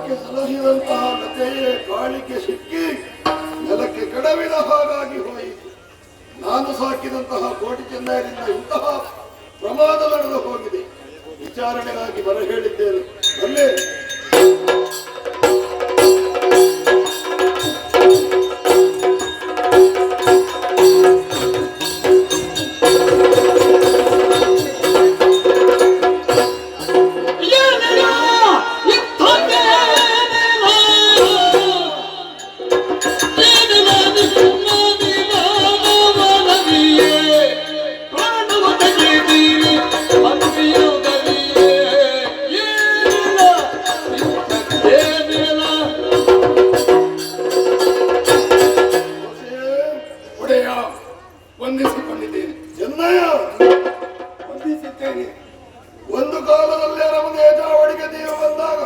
ಕಾಲಕ್ಕೆ ಸಲಹಿದಂತಹ ಲತೆಯೇ ಕಾಳಿಗೆ ಸಿಕ್ಕಿ ನೆಲಕ್ಕೆ ಕೆಡವಿದ ಹಾಗಾಗಿ ಹೋಯಿತು. ನಾನು ಸಾಕಿದಂತಹ ಕೋಟಿ ಚೆನ್ನೈರಿಂದ ಇಂತಹ ಪ್ರಮಾದ ನಡೆದು ಹೋಗಿದೆ. ವಿಚಾರಣೆಗಾಗಿ ಬರ ಹೇಳಿದ್ದೇನೆ. ಅಲ್ಲೇ ವಂದಿಸಿಕೊಂಡಿದ್ದೇನೆ. ಚೆನ್ನಯ್ಯ ವಂದಿಸಿದ್ದೇನೆ. ಒಂದು ಕಾಲದಲ್ಲಿ ಅರಮನೆಯ ಚಾವಡಿಗೆ ನೀವು ಬಂದಾಗ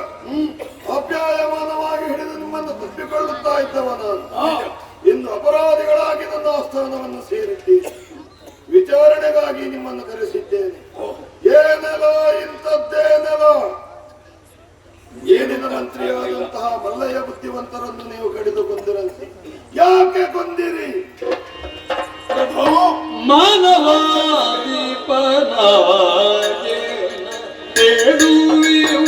ಅಪ್ಯಾಯಮಾನವಾಗಿ ಹಿಡಿದು ನಿಮ್ಮನ್ನು ತಪ್ಪಿಕೊಳ್ಳುತ್ತಾ ಇದ್ದವ ನಾನು. ಇನ್ನು ಅಪರಾಧಿಗಳಾಗಿ ನನ್ನ ಆಸ್ಥಾನವನ್ನು ಸೇರಿದ್ದೀರಿ. ವಿಚಾರಣೆಗಾಗಿ ನಿಮ್ಮನ್ನು ಕರೆಸಿದ್ದೇನೆ. ಏನೆಲ್ಲ ಇಂಥದ್ದೇನೆಲ್ಲ ಏನಿನ ಮಂತ್ರಿಯಾದಂತಹ ಮಲ್ಲಯ್ಯ ಬುದ್ಧಿವಂತರನ್ನು ನೀವು ಕಡಿದು ಕೊಂದಿರಂತೆ. ಯಾಕೆ ಕೊಂದಿರಿ? ಮಾನವಾದೀಪನಾಗೆ ಬೇಡುವೆಯೋ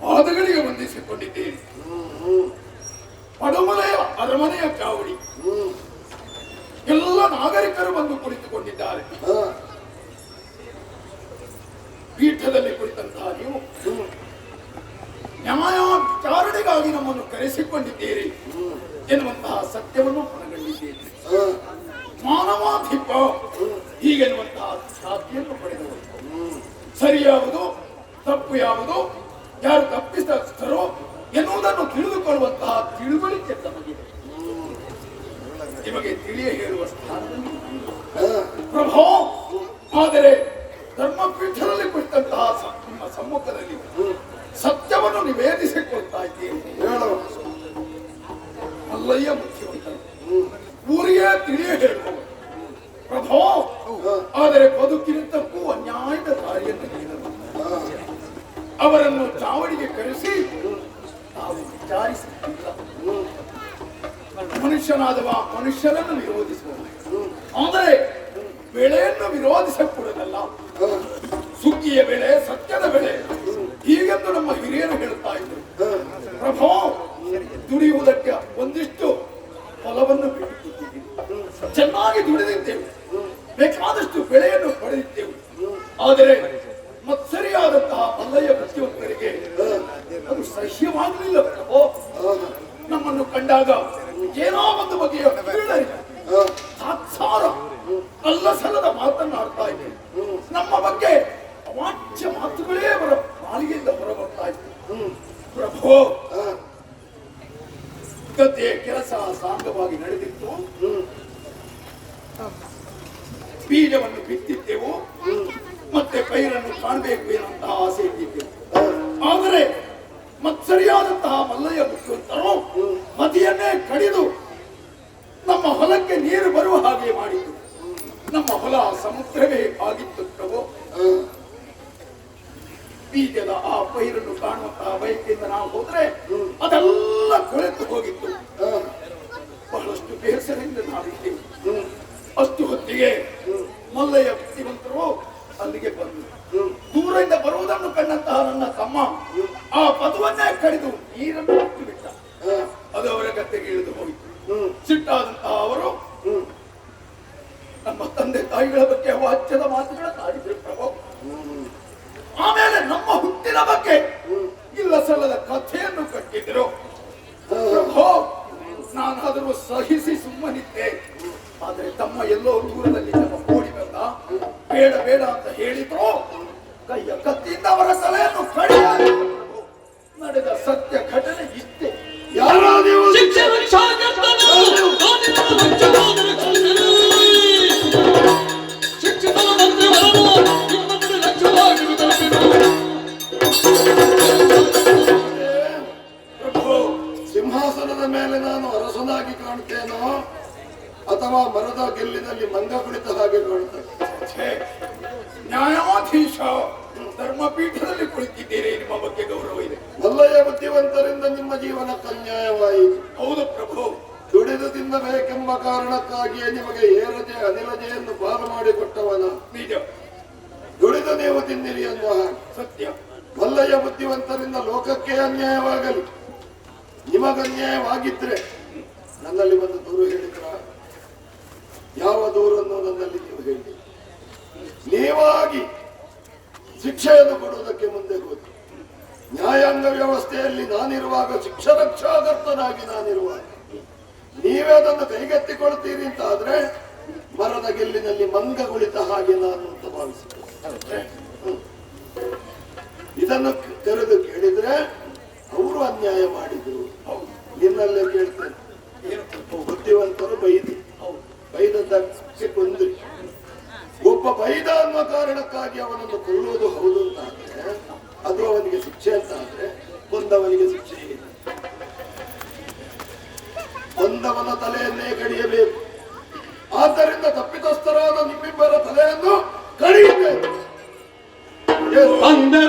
ಪಾದಗಳಿಗೆ ವಂದಿಸಿಕೊಂಡಿದ್ದೇನೆ. ಪಡಮಲೆಯ ಅರಮನೆಯ ಚಾವಡಿ ಎಲ್ಲ ನಾಗರಿಕರು ಬಂದು ಕುಳಿತುಕೊಂಡಿದ್ದಾರೆ. ಪೀಠದಲ್ಲಿ ಕುಳಿತಂತಹ ನೀವು ನ್ಯಾಯಾಚಾರಣೆಗಾಗಿ ನಮ್ಮನ್ನು ಕರೆಸಿಕೊಂಡಿದ್ದೀರಿ ಎನ್ನುವಂತಹ ಸತ್ಯವನ್ನು ಮನಗಂಡಿದ್ದೀರಿ. ಮಾನವಾಧಿಪ ಹೀಗೆನ್ನುವಂತಹ ಖ್ಯಾತಿಯನ್ನು ಪಡೆದವರು. ಸರಿಯಾವುದು ತಪ್ಪು ಯಾವುದು, ಯಾರು ತಪ್ಪಿತಸ್ಥರೋ ಎನ್ನುವುದನ್ನು ತಿಳಿದುಕೊಳ್ಳುವಂತಹ ತಿಳುವಳಿಕೆ ತಮಗಿದೆ. ನಿಮಗೆ ತಿಳಿಯ ಹೇಳುವ ಸ್ಥಾನದಲ್ಲಿ ಪ್ರಭೋ. ಆದರೆ ಧರ್ಮಪೀಠದಲ್ಲಿ ಕುಳಿತಂತಹ ನಿಮ್ಮ ಸಮ್ಮುಖದಲ್ಲಿ ಸತ್ಯವನ್ನು ನಿವೇದಿಸಿಕೊಳ್ತಾ ಇದ್ದೀರಿ. ಮಲ್ಲಯ್ಯ ಮುಖ್ಯವಂತರು ಊರಿಗೆ ತಿಳಿಯ ಹೇಳುವವರು ಪ್ರಭೋ. ಆದರೆ ಬದುಕಿನಿಂದಕ್ಕೂ ಅನ್ಯಾಯದ ದಾರಿಯನ್ನು ನೀಡಲು ಅವರನ್ನು ಚಾವಡಿಗೆ ಕರೆಸಿ ನಾವು ವಿಚಾರಿಸುತ್ತಿಲ್ಲ. ಮನುಷ್ಯನಾದವ ಮನುಷ್ಯರನ್ನು ವಿರೋಧಿಸುವುದು, ಆದರೆ ಬೆಳೆಯನ್ನು ವಿರೋಧಿಸಕೂಡದಲ್ಲ. ಸುಗ್ಗಿಯ ಬೆಳೆ ಸತ್ಯದ ಬೆಳೆ ಹೀಗೆಂದು ನಮ್ಮ ಹಿರಿಯರು ಹೇಳುತ್ತಾ ಇದ್ದರು. ಪ್ರಭೋ, ದುಡಿಯುವುದಕ್ಕೆ ಒಂದಿಷ್ಟು ಫಲವನ್ನು ಬಿಟ್ಟುಕೊಟ್ಟಿದ್ದೀವಿ. ಚೆನ್ನಾಗಿ ದುಡಿದಿದ್ದೇವೆ, ಬೇಕಾದಷ್ಟು ಬೆಳೆಯನ್ನು ಪಡೆದಿದ್ದೆವು. ಆದರೆ ಮತ್ಸರಿಯಾದಂತಹ ಮಲ್ಲಯ್ಯ ಬುದ್ಧಿವಂತರಿಗೆ ಅದು ಸಹ್ಯವಾಗಲಿಲ್ಲ. ಪ್ರಭೋ, ನಮ್ಮನ್ನು ಕಂಡಾಗ ಏನೋ ಒಂದು ಬಗೆಯ ತಾತ್ಸಾರ ಅಲ್ಲಸಲ್ಲದ ಮಾತನ್ನಾಡ್ತಾ ಇದ್ದೆ. ನಮ್ಮ ಬಗ್ಗೆ ಅವಾಚ್ಯ ಮಾತುಗಳೇ ಅವರ ನಾಲಿಗೆಯಿಂದ ಹೊರಬರ್ತಾ ಇತ್ತು. ಪ್ರಭೋ, ಗದ್ದೆಯ ಕೆಲಸ ಸಾಂಗವಾಗಿ ನಡೆದಿತ್ತು. ಬೀಜವನ್ನು ಬಿತ್ತಿದ್ದೆವು, ಮತ್ತೆ ಪೈರನ್ನು ಕಾಣಬೇಕು ಎನ್ನುವಂತಹ ಆಸೆ ಇದ್ದಿದ್ದೆವು. ಆದರೆ ಮತ್ಸರಿಯಾದಂತಹ ಮಲ್ಲಯ್ಯ ಬುದ್ಧಿವಂತರು ಮದಿಯನ್ನೇ ಕಡಿದು ನಮ್ಮ ಹೊಲಕ್ಕೆ ನೀರು ಬರುವ ಹಾಗೆ ಮಾಡಿತು. ನಮ್ಮ ಹೊಲ ಸಮುದ್ರವೇ ಆಗಿತ್ತು. ಪ್ರಭು, ಬೀಜದ ಆ ಪೈರನ್ನು ಕಾಣುವಂತಹ ಬಯಕೆಯಿಂದ ನಾವು ಹೋದ್ರೆ ಅದೆಲ್ಲ ನೀರನ್ನು ಬಿಟ್ಟು ಬಿಟ್ಟ. ಅದು ಅವರ ಗದ್ದೆಗೆ ಇಳಿದು ಹೋಯಿತು. ಸಿಟ್ಟಾದಂತಹ ಅವರು ನಮ್ಮ ತಂದೆ ತಾಯಿಗಳ ಬಗ್ಗೆ ವಾಚ್ಯದ ಮಾತುಗಳನ್ನು ಆಡಿದ್ರು ಪ್ರಭು. ಆಮೇಲೆ ನಮ್ಮ ಹುಟ್ಟಿನ ಬಗ್ಗೆ ಇಲ್ಲ ಸಲ್ಲದ ಕಥೆಯನ್ನು ಕಟ್ಟಿದ್ರು ಪ್ರಭು. ನಾನಾದರೂ ಸಹಿಸಿ ಸುಮ್ಮನಿದ್ದೆ. ಆದರೆ ತಮ್ಮ ಎಲ್ಲೋ ದೂರದಲ್ಲಿ ನಮ್ಮ ಓಡಿ ಬಂದ. ಬೇಡ ಬೇಡ ಅಂತ ಹೇಳಿದ್ರು. ಕೈಯ ಕತ್ತಿಯಿಂದ ಅವರ ತಲೆಯನ್ನು ಕಡಿಯಾಗಿ ನಡೆದ ಸತ್ಯ ಘಟನೆ ಇಷ್ಟೇ. ಯಾರೋ ನೀವು ಪ್ರಭು, ಸಿಂಹಾಸನದ ಮೇಲೆ ನಾನು ಅರಸನಾಗಿ ಕಾಣುತ್ತೇನೋ ಅಥವಾ ಮರದ ಗೆಲ್ಲಿನಲ್ಲಿ ಮಂಗ ಕುಳಿತ ಹಾಗೆ ಕಾಣುತ್ತೇನೆ? ನ್ಯಾಯಾಧೀಶ ಧರ್ಮಪೀಠದಲ್ಲಿ ಕುಳಿತಿದ್ದೀರಿ. ನಿಮ್ಮ ಬಗ್ಗೆ ಗೌರವ ಇದೆ. ಮಲ್ಲಯ್ಯ ಬುದ್ಧಿವಂತರಿಂದ ನಿಮ್ಮ ಜೀವನಕ್ಕೆ ಅನ್ಯಾಯವಾಯಿತು. ಹೌದು ಪ್ರಭು. ದುಡಿದು ತಿನ್ನಬೇಕೆಂಬ ಕಾರಣಕ್ಕಾಗಿಯೇ ನಿಮಗೆ ಏರಜೆ ಅನಿಲಜೆಯನ್ನು ಪಾಲು ಮಾಡಿಕೊಟ್ಟವನ. ನಿಜ. ದುಡಿದು ನೀವು ತಿನ್ನಿರಿ ಅನ್ನುವ ಹಾಗೆ. ಸತ್ಯ. ಮಲ್ಲಯ್ಯ ಬುದ್ಧಿವಂತರಿಂದ ಲೋಕಕ್ಕೆ ಅನ್ಯಾಯವಾಗಲಿ. ನಿಮಗನ್ಯಾಯವಾಗಿದ್ರೆ ನನ್ನಲ್ಲಿ ಒಂದು ದೂರು ಹೇಳಿದ್ರ? ಯಾವ ದೂರನ್ನು ನನ್ನಲ್ಲಿ ನೀವು ಹೇಳಿ? ನೀವಾಗಿ ಶಿಕ್ಷೆಯನ್ನು ಕೊಡುವುದಕ್ಕೆ ಮುಂದೆ ಹೋಗಿ. ನ್ಯಾಯಾಂಗ ವ್ಯವಸ್ಥೆಯಲ್ಲಿ ನಾನಿರುವಾಗ, ಶಿಕ್ಷಾ ರಕ್ಷಾಕರ್ತನಾಗಿ ನಾನಿರುವಾಗ ನೀವೇ ಅದನ್ನು ಕೈಗೆತ್ತಿಕೊಳ್ತೀರಿ ಅಂತ ಆದ್ರೆ ಮರದ ಗೆಲ್ಲಿನಲ್ಲಿ ಮಂಗ ಕುಳಿತ ಹಾಗೆ ನಾನು ಅಂತ ಭಾವಿಸಿದೆ. ಇದನ್ನು ತೆರೆದು ಕೇಳಿದ್ರೆ ಅವರು ಅನ್ಯಾಯ ಮಾಡಿದ್ರು. ನಿನ್ನಲ್ಲೇ ಕೇಳ್ತೇನೆ, ಬುದ್ಧಿವಂತರು ಬೈದದ್ದಕ್ಕೆ ಕೊಂದ್ರಿ. ಒಬ್ಬ ಬೈದ ಅನ್ನೋ ಕಾರಣಕ್ಕಾಗಿ ಅವನನ್ನು ಕೊಲ್ಲುವುದು ಹೌದು ಅಂತ ಆದ್ರೆ, ಅದು ಅವನಿಗೆ ಶಿಕ್ಷೆ ಅಂತ ಆದ್ರೆ, ಕೊಂದವನಿಗೆ ಶಿಕ್ಷೆ ಇಲ್ಲ. ಕೊಂದವನ ತಲೆಯನ್ನೇ ಕಡಿಯಬೇಕು. ಆದ್ದರಿಂದ ತಪ್ಪಿತಸ್ಥರಾದ ನಿಮ್ಮಿಬ್ಬರ ತಲೆಯನ್ನು ಕಡಿಯುತ್ತೇವೆ. ತಂದೆ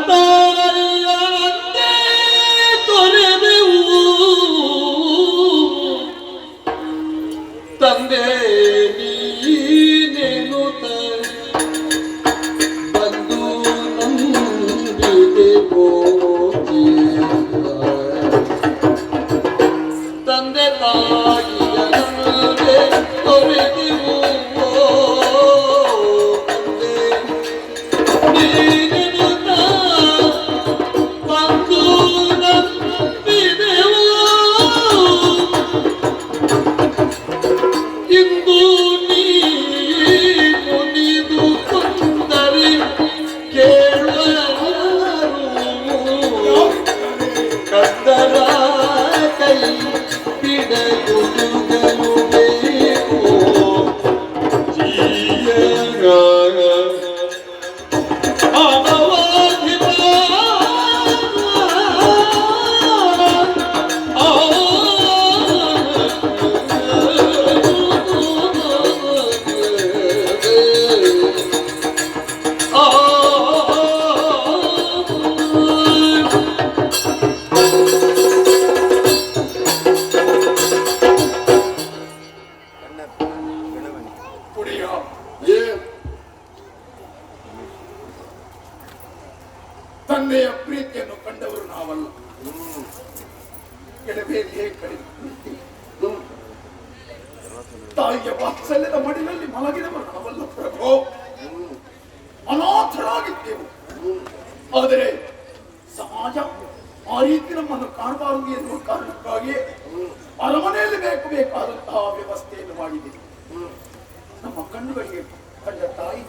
ತೊರೆದೆವು, ತಂದೆ ನೀನೇನು ಬಂದು ನಂಬಿದೆ ಹೋಗಿ. ತಂದೆ ತಾಯಿಯ ನಮಗೆ ತೊರೆದೆವು, ತಂದೆಯ ಪ್ರೀತಿಯನ್ನು ಕಂಡವರು ನಾವಲ್ಲ. ಎಡಬೇಲಿಯೇ ಕಡಿಮೆ. ತಾಯಿಯ ವಾತ್ಸಲ್ಯದ ಮಡಿಲಲ್ಲಿ ಮಲಗಿದವರು ನಾವಲ್ಲ ಪ್ರಭು. ಅನಾಥರಾಗಿದ್ದೆವು. ಆದರೆ ಸಮಾಜ ಆ ರೀತಿ ನಮ್ಮನ್ನು ಕಾಣಬಾರದು ಎನ್ನುವ ಕಾರಣಕ್ಕಾಗಿ ಅರಮನೆಯಲ್ಲಿ ಬೇಕಾದಂತಹ ವ್ಯವಸ್ಥೆಯನ್ನು ಮಾಡಿದೆ. ನಮ್ಮ ಕಣ್ಣುಗಳಿಗೆ ಕಂಡ ತಾಯಿ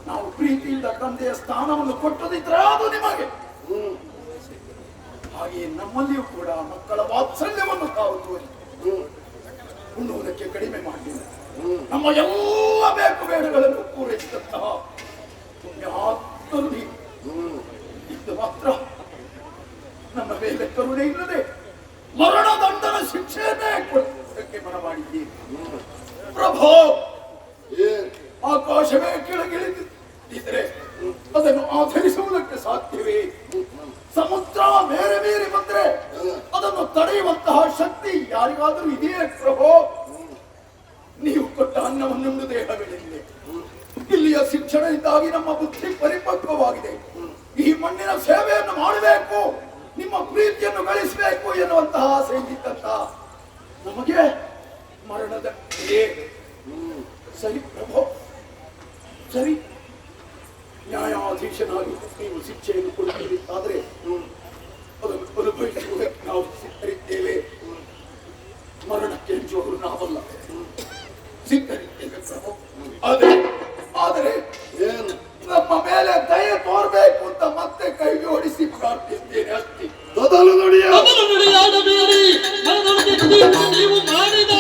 ನಾವು ಪ್ರೀತಿಯಿಂದ ತಂದೆಯ ಸ್ಥಾನವನ್ನು ಕೊಟ್ಟದಿದ್ರೆ ಅದು ನಿಮಗೆ. ಹಾಗೆಯೇ ನಮ್ಮಲ್ಲಿಯೂ ಕೂಡ ಮಕ್ಕಳ ವಾತ್ಸಲ್ಯವನ್ನು ತಾವು ತೋರಿ ಉಣ್ಣುವುದಕ್ಕೆ ಕಡಿಮೆ ಮಾಡಲಿಲ್ಲ. ನಮ್ಮ ಎಲ್ಲ ಬೇಕು ಬೇಡಗಳನ್ನು ಪೂರೈಸಿದಂತಹ ಪುಣ್ಯಾತ್ಮರು ನೀವು. ಇದು ಮಾತ್ರ ನಮ್ಮ ಮೇಲೆ ಕರುಣೆ ಇಲ್ಲದೆ ಮರಣದಂಡನ ಶಿಕ್ಷೆಯನ್ನೇ ಕೊಡುವುದಕ್ಕೆ ಮನ ಮಾಡಿದ್ದೀರಿ ಪ್ರಭು. ಆಕಾಶವೇ ಕೆಳಗಿಳಿದಿದ್ರೆ ಅದನ್ನು ಆಧರಿಸುವುದಕ್ಕೆ ಸಾಧ್ಯವೇ? ಸಮುದ್ರ ಮೇರೆ ಮೀರಿ ಬಂದ್ರೆ ಅದನ್ನು ತಡೆಯುವಂತಹ ಶಕ್ತಿ ಯಾರಿಗಾದರೂ ಇದೆಯೇ ಪ್ರಭು? ನೀವು ಕೊಟ್ಟ ಅನ್ನವನ್ನುಂಡು ದೇಹ ಬೆಳೆದಿದೆ. ಇಲ್ಲಿಯ ಶಿಕ್ಷಣದಿಂದಾಗಿ ನಮ್ಮ ಬುದ್ಧಿ ಪರಿಪಕ್ವವಾಗಿದೆ. ಈ ಮಣ್ಣಿನ ಸೇವೆಯನ್ನು ಮಾಡಬೇಕು ನಿಮ್ಮ ಪ್ರೀತಿಯನ್ನು ಗಳಿಸಬೇಕು ಎನ್ನುವಂತಹ ಆಸೆ ಇದ್ದಂತ ನಮಗೆ ಮರಣದ ಕ್ರಿಯೆ. ಸರಿ ಪ್ರಭು, ಸರಿ, ನ್ಯಾಯಾಧೀಶನಾಗಿ ನೀವು ಶಿಕ್ಷೆಯನ್ನು ಕೊಡುತ್ತೀರಿ. ಆದರೆ ಅದನ್ನು ಅನುಭವಿಸುವುದಕ್ಕೆ ನಾವು ಸಿದ್ಧರಿದ್ದೇವೆ. ಮರಣಕ್ಕೆ ಅಂಜುವವರು ನಾವಲ್ಲ, ಸಿದ್ಧರಿದ್ದೇವೆ ಪ್ರಭು. ಆದರೆ ಏನು ನಮ್ಮ ಮೇಲೆ ದಯೆ ತೋರ್ಬೇಕು ಅಂತ ಮತ್ತೆ ಕೈ ಜೋಡಿಸಿ ಪ್ರಾರ್ಥಿಸ್ತೇನೆ ಅಷ್ಟೇ. ಮೊದಲು ನುಡಿಯ ಮೊದಲು ನುಡಿಯಾಡಬೇಡಿ, ಮನದೊಳಗೆ ತೀರ್ಪು ನೀವು ಮಾಡಿದ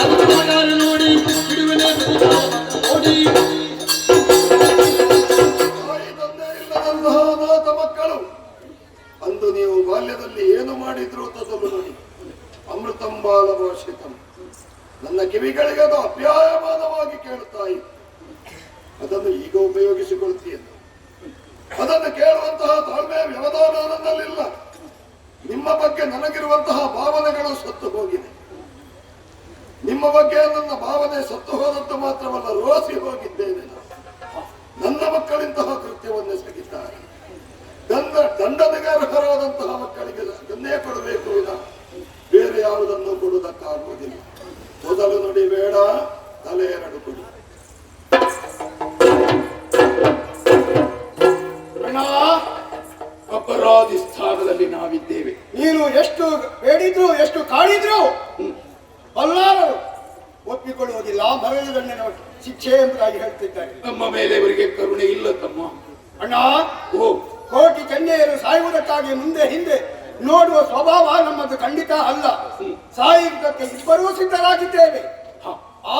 ಅದನ್ನು ನೋಡಿ ಬಿಡುವಿನ ನೋಡಿ. ತಾಯಿ ತಂದೆ ಇಲ್ಲದಂತಹ ಅನಾಥ ಮಕ್ಕಳು ಅಂದು ನೀವು ಬಾಲ್ಯದಲ್ಲಿ ಏನು ಮಾಡಿದ್ರು ತದಲು ನೋಡಿ. ಅಮೃತಂಬಾಲ ಭಾಷಿತಂ, ನನ್ನ ಕಿವಿಗಳಿಗೆ ಅದು ಅಪ್ಯಾಯಮಾನವಾಗಿ ಕೇಳುತ್ತಾ ಇತ್ತು. ಅದನ್ನು ಈಗ ಉಪಯೋಗಿಸಿಕೊಳ್ತೀಯ. ಅದನ್ನು ಕೇಳುವಂತಹ ತಾಳ್ಮೆ ವ್ಯವಧಾನ ನನ್ನಲ್ಲಿಲ್ಲ. ನಿಮ್ಮ ಬಗ್ಗೆ ನನಗಿರುವಂತಹ ಭಾವನೆಗಳು ಸತ್ತು ಹೋಗಿದೆ. ನಿಮ್ಮ ಬಗ್ಗೆ ನನ್ನ ಭಾವನೆ ಸತ್ತು ಹೋದದ್ದು ಮಾತ್ರವಲ್ಲ, ರೋಸಿ ಹೋಗಿದ್ದೇನೆ. ನನ್ನ ಮಕ್ಕಳಿಂತಹ ಕೃತ್ಯವನ್ನೇ ಸಗಿದ್ದಾರೆ. ದಂಡನೆಗೆ ಅರ್ಹರಾದಂತಹ ಮಕ್ಕಳಿಗೆ ದಂಡನೆ ಕೊಡಬೇಕು ವಿನ ಬೇರೆ ಯಾವುದನ್ನು ಕೊಡುವುದಕ್ಕಾಗುವುದಿಲ್ಲ. ಮೊದಲು ನುಡಿ ಬೇಡ, ತಲೆ ಎರಡು ಕೊಡಿ. ಅಪರಾಧಿ ಸ್ಥಾನದಲ್ಲಿ ನಾವಿದ್ದೇವೆ. ನೀನು ಎಷ್ಟು ಬೇಡಿದ್ರು ಎಷ್ಟು ಕಾಡಿದ್ರು ಬಲ್ಲಾರರು ಒಪ್ಪಿಕೊಳ್ಳುವುದಿಲ್ಲ. ಮರಣ ದಂಡನೆ ಶಿಕ್ಷೆ ಎಂಬುದಾಗಿ ಹೇಳ್ತಿದ್ದಾರೆ. ನಮ್ಮ ಮೇಲೆ ಇವರಿಗೆ ಕರುಣೆ ಇಲ್ಲ ತಮ್ಮ. ಅಣ್ಣ, ಓ, ಕೋಟಿ ಕನ್ಯೆಯರು ಸಾಯುವುದಕ್ಕಾಗಿ ಮುಂದೆ ಹಿಂದೆ ನೋಡುವ ಸ್ವಭಾವ ನಮ್ಮದು ಖಂಡಿತ ಅಲ್ಲ. ಸಾಯುವುದಕ್ಕೆ ಇಬ್ಬರೂ ಸಿದ್ಧರಾಗಿದ್ದೇವೆ.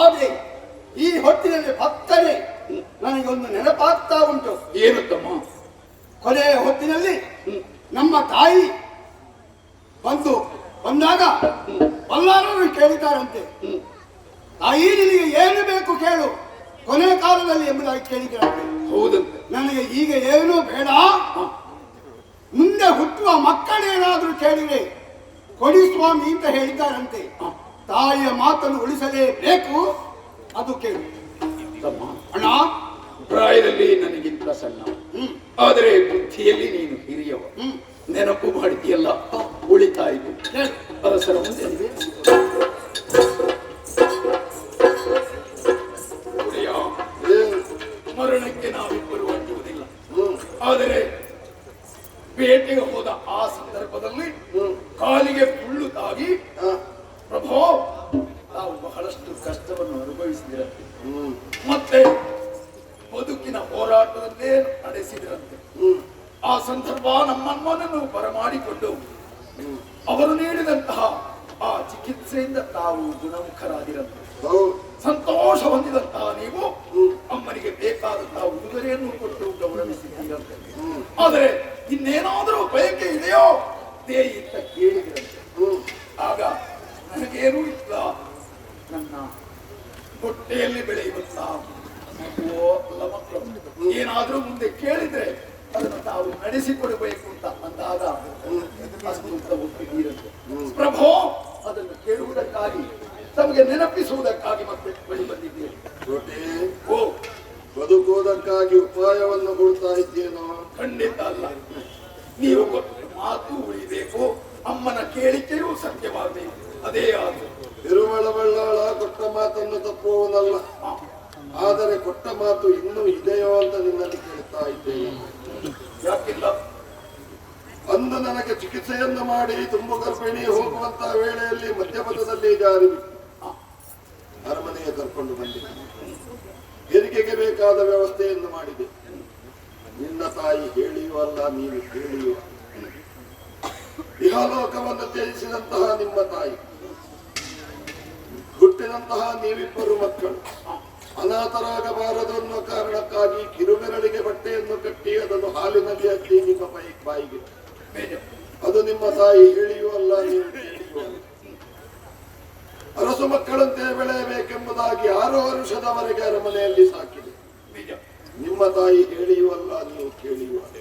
ಆದರೆ ಈ ಹೊತ್ತಿನಲ್ಲಿ ಭಕ್ತನೇ ನನಗೊಂದು ನೆನಪಾಗ್ತಾ ಉಂಟು. ಏನು ತಮ್ಮ? ಕೊನೆಯ ಹೊತ್ತಿನಲ್ಲಿ ನಮ್ಮ ತಾಯಿ ಬಂದಾಗ ಬಲ್ಲಾರರು ಕೇಳಿದ್ದಾರಂತೆ, ತಾಯಿ ನಿನಗೆ ಏನು ಬೇಕು ಕೇಳು ಕೊನೆ ಕಾಲದಲ್ಲಿ ಎಂಬುದಾಗಿ ಕೇಳಿದ್ದಾರಂತೆ. ಹೌದಂತೆ. ನನಗೆ ಈಗ ಏನೂ ಬೇಡ, ಮುಂದೆ ಹುಟ್ಟುವ ಮಕ್ಕಳೇನಾದ್ರೂ ಕೇಳಿದ್ರೆ ಕೊಡಿ ಸ್ವಾಮಿ ಅಂತ ಹೇಳಿದ್ದಾರಂತೆ. ತಾಯಿಯ ಮಾತನ್ನು ಉಳಿಸಲೇಬೇಕು, ಅದು ಕೇಳು ತಮ್ಮ. ಅಣ್ಣ, ಪ್ರಾಯದಲ್ಲಿ ನನಗಿಂತ ಸಣ್ಣ, ಆದರೆ ಬುದ್ಧಿಯಲ್ಲಿ ನೀನು ಹಿರಿಯವ. ನೆನಪು ಮಾಡಿದೆಯಲ್ಲ, ಉಳಿತಾಯಿತು. ಅರಸರ ಮುಂದೆ ಮರಣಕ್ಕೆ ನಾವಿಬ್ಬರು ಅಂಟುವುದಿಲ್ಲ. ಆದರೆ ಬೇಟೆಗೆ ಹೋದ ಆ ಸಂದರ್ಭದಲ್ಲಿ ಕಾಲಿಗೆ ಮುಳ್ಳು ತಾಗಿ ಪ್ರಭೋ ನಾವು ಬಹಳಷ್ಟು ಕಷ್ಟವನ್ನು ಅನುಭವಿಸಿದಿರಂತೆ. ಮತ್ತೆ ಬದುಕಿನ ಹೋರಾಟದಲ್ಲೇ ನಡೆಸಿದಿರಂತೆ. ಆ ಸಂದರ್ಭ ನಮ್ಮನ್ನು ಬರಮಾಡಿಕೊಂಡು ಅವರು ನೀಡಿದಂತಹ ಆ ಚಿಕಿತ್ಸೆಯಿಂದ ತಾವು ಗುಣಮುಖರಾಗಿರಂತೆ. ಸಂತೋಷ ಹೊಂದಿದಂತಹ ನೀವು ಅಮ್ಮನಿಗೆ ಬೇಕಾದಂತಹ ಉಡುಗೊರೆಯನ್ನು ಕೊಟ್ಟು ಗೌರವಿಸಿದ್ದೀರಂತೆ. ಆದರೆ ಇನ್ನೇನಾದರೂ ಬಯಕೆ ಇದೆಯೋ ದೇಯಿ ಅಂತ ಕೇಳಿದಿರಂತೆ. ಆಗ ನನಗೇನೂ ಇಲ್ಲ, ನನ್ನ ಹೊಟ್ಟೆಯಲ್ಲಿ ಬೆಳೆಯುವಂತಹ ಮಗುವೋ ಅಲ್ಲ ಮಕ್ಕಳು ಏನಾದ್ರೂ ಮುಂದೆ ಕೇಳಿದ್ರೆ ಅದನ್ನು ತಾವು ನಡೆಸಿಕೊಡಬೇಕು ಅಂತ ಅಂದಾಗ ಅಷ್ಟು ಒಪ್ಪಿದ್ದೀರಂತೆ. ಪ್ರಭೋ, ಅದನ್ನು ಕೇಳುವುದಕ್ಕಾಗಿ ತಮಗೆ ನೆನಪಿಸುವುದಕ್ಕಾಗಿ ಮತ್ತೆ ಬಳಿ ಬಂದಿದ್ದೇನೆ. ಓ, ಬದುಕುವುದಕ್ಕಾಗಿ ಉಪಾಯವನ್ನು ಕೊಡ್ತಾ ಇದ್ದೇನೋ? ಖಂಡಿತ ಅಲ್ಲ. ನೀವು ಕೊಟ್ಟ ಮಾತು ಉಳಿಬೇಕು, ಅಮ್ಮನ ಕೇಳಿಕೆಯೂ ಸತ್ಯವಾಗಬೇಕು. ಅದೇ ಆದ್ರು ತಿರುಮಲ ಬಳ್ಳಾಳ ಕೊಟ್ಟ ಮಾತನ್ನು ತಪ್ಪುವವನಲ್ಲ. ಆದರೆ ಕೊಟ್ಟ ಮಾತು ಇನ್ನೂ ಇದೆಯೋ ಅಂತ ನಿನ್ನಲ್ಲಿ ಕೇಳ್ತಾ ಇದ್ದೇನೆ. ಯಾಕಿಲ್ಲ? ಅಂದು ನನಗೆ ಚಿಕಿತ್ಸೆಯನ್ನು ಮಾಡಿ ತುಂಬು ಗರ್ಭಿಣಿ ಹೋಗುವಂತಹ ವೇಳೆಯಲ್ಲಿ ಮಧ್ಯಪಥದಲ್ಲಿ ಜಾರಿ ಬಿಟ್ಟು ಅರಮನೆಗೆ ಕರ್ಕೊಂಡು ಬಂದಿದೆ. ಹೆರಿಗೆಗೆ ಬೇಕಾದ ವ್ಯವಸ್ಥೆಯನ್ನು ಮಾಡಿದೆ. ನಿನ್ನ ತಾಯಿ ಹೇಳಿಯೂ ಅಲ್ಲ, ನೀನು ಹೇಳಿಯೂ ಅಲ್ಲ. ಇಹಲೋಕವನ್ನು ತ್ಯಜಿಸಿದಂತಹ ನಿಮ್ಮ ತಾಯಿ, ಹುಟ್ಟಿದಂತಹ ನೀವಿಬ್ಬರು ಮಕ್ಕಳು ಅನಾಥರಾಗಬಾರದು ಅನ್ನೋ ಕಾರಣಕ್ಕಾಗಿ ಕಿರುಬೆರಳಿಗೆ ಬಟ್ಟೆಯನ್ನು ಕಟ್ಟಿ ಅದನ್ನು ಹಾಲಿನಲ್ಲಿ ಹತ್ತಿ ನಿಮ್ಮ ಬಾಯಿಗೆ, ಅದು ನಿಮ್ಮ ತಾಯಿ ಹೇಳಿಯೂ ಅಲ್ಲ, ನೀವು ಹೇಳಿಯೂ ಅಲ್ಲ. ಅರಸು ಮಕ್ಕಳಂತೆ ಬೆಳೆಯಬೇಕೆಂಬುದಾಗಿ 6 ವರ್ಷದವರೆಗೆ ಅರಮನೆಯಲ್ಲಿ ಸಾಕಿದೆ. ನಿಮ್ಮ ತಾಯಿ ಹೇಳಿಯೂ ಅಲ್ಲ, ನೀವು ಕೇಳಿಯೂ ಅಲ್ಲ.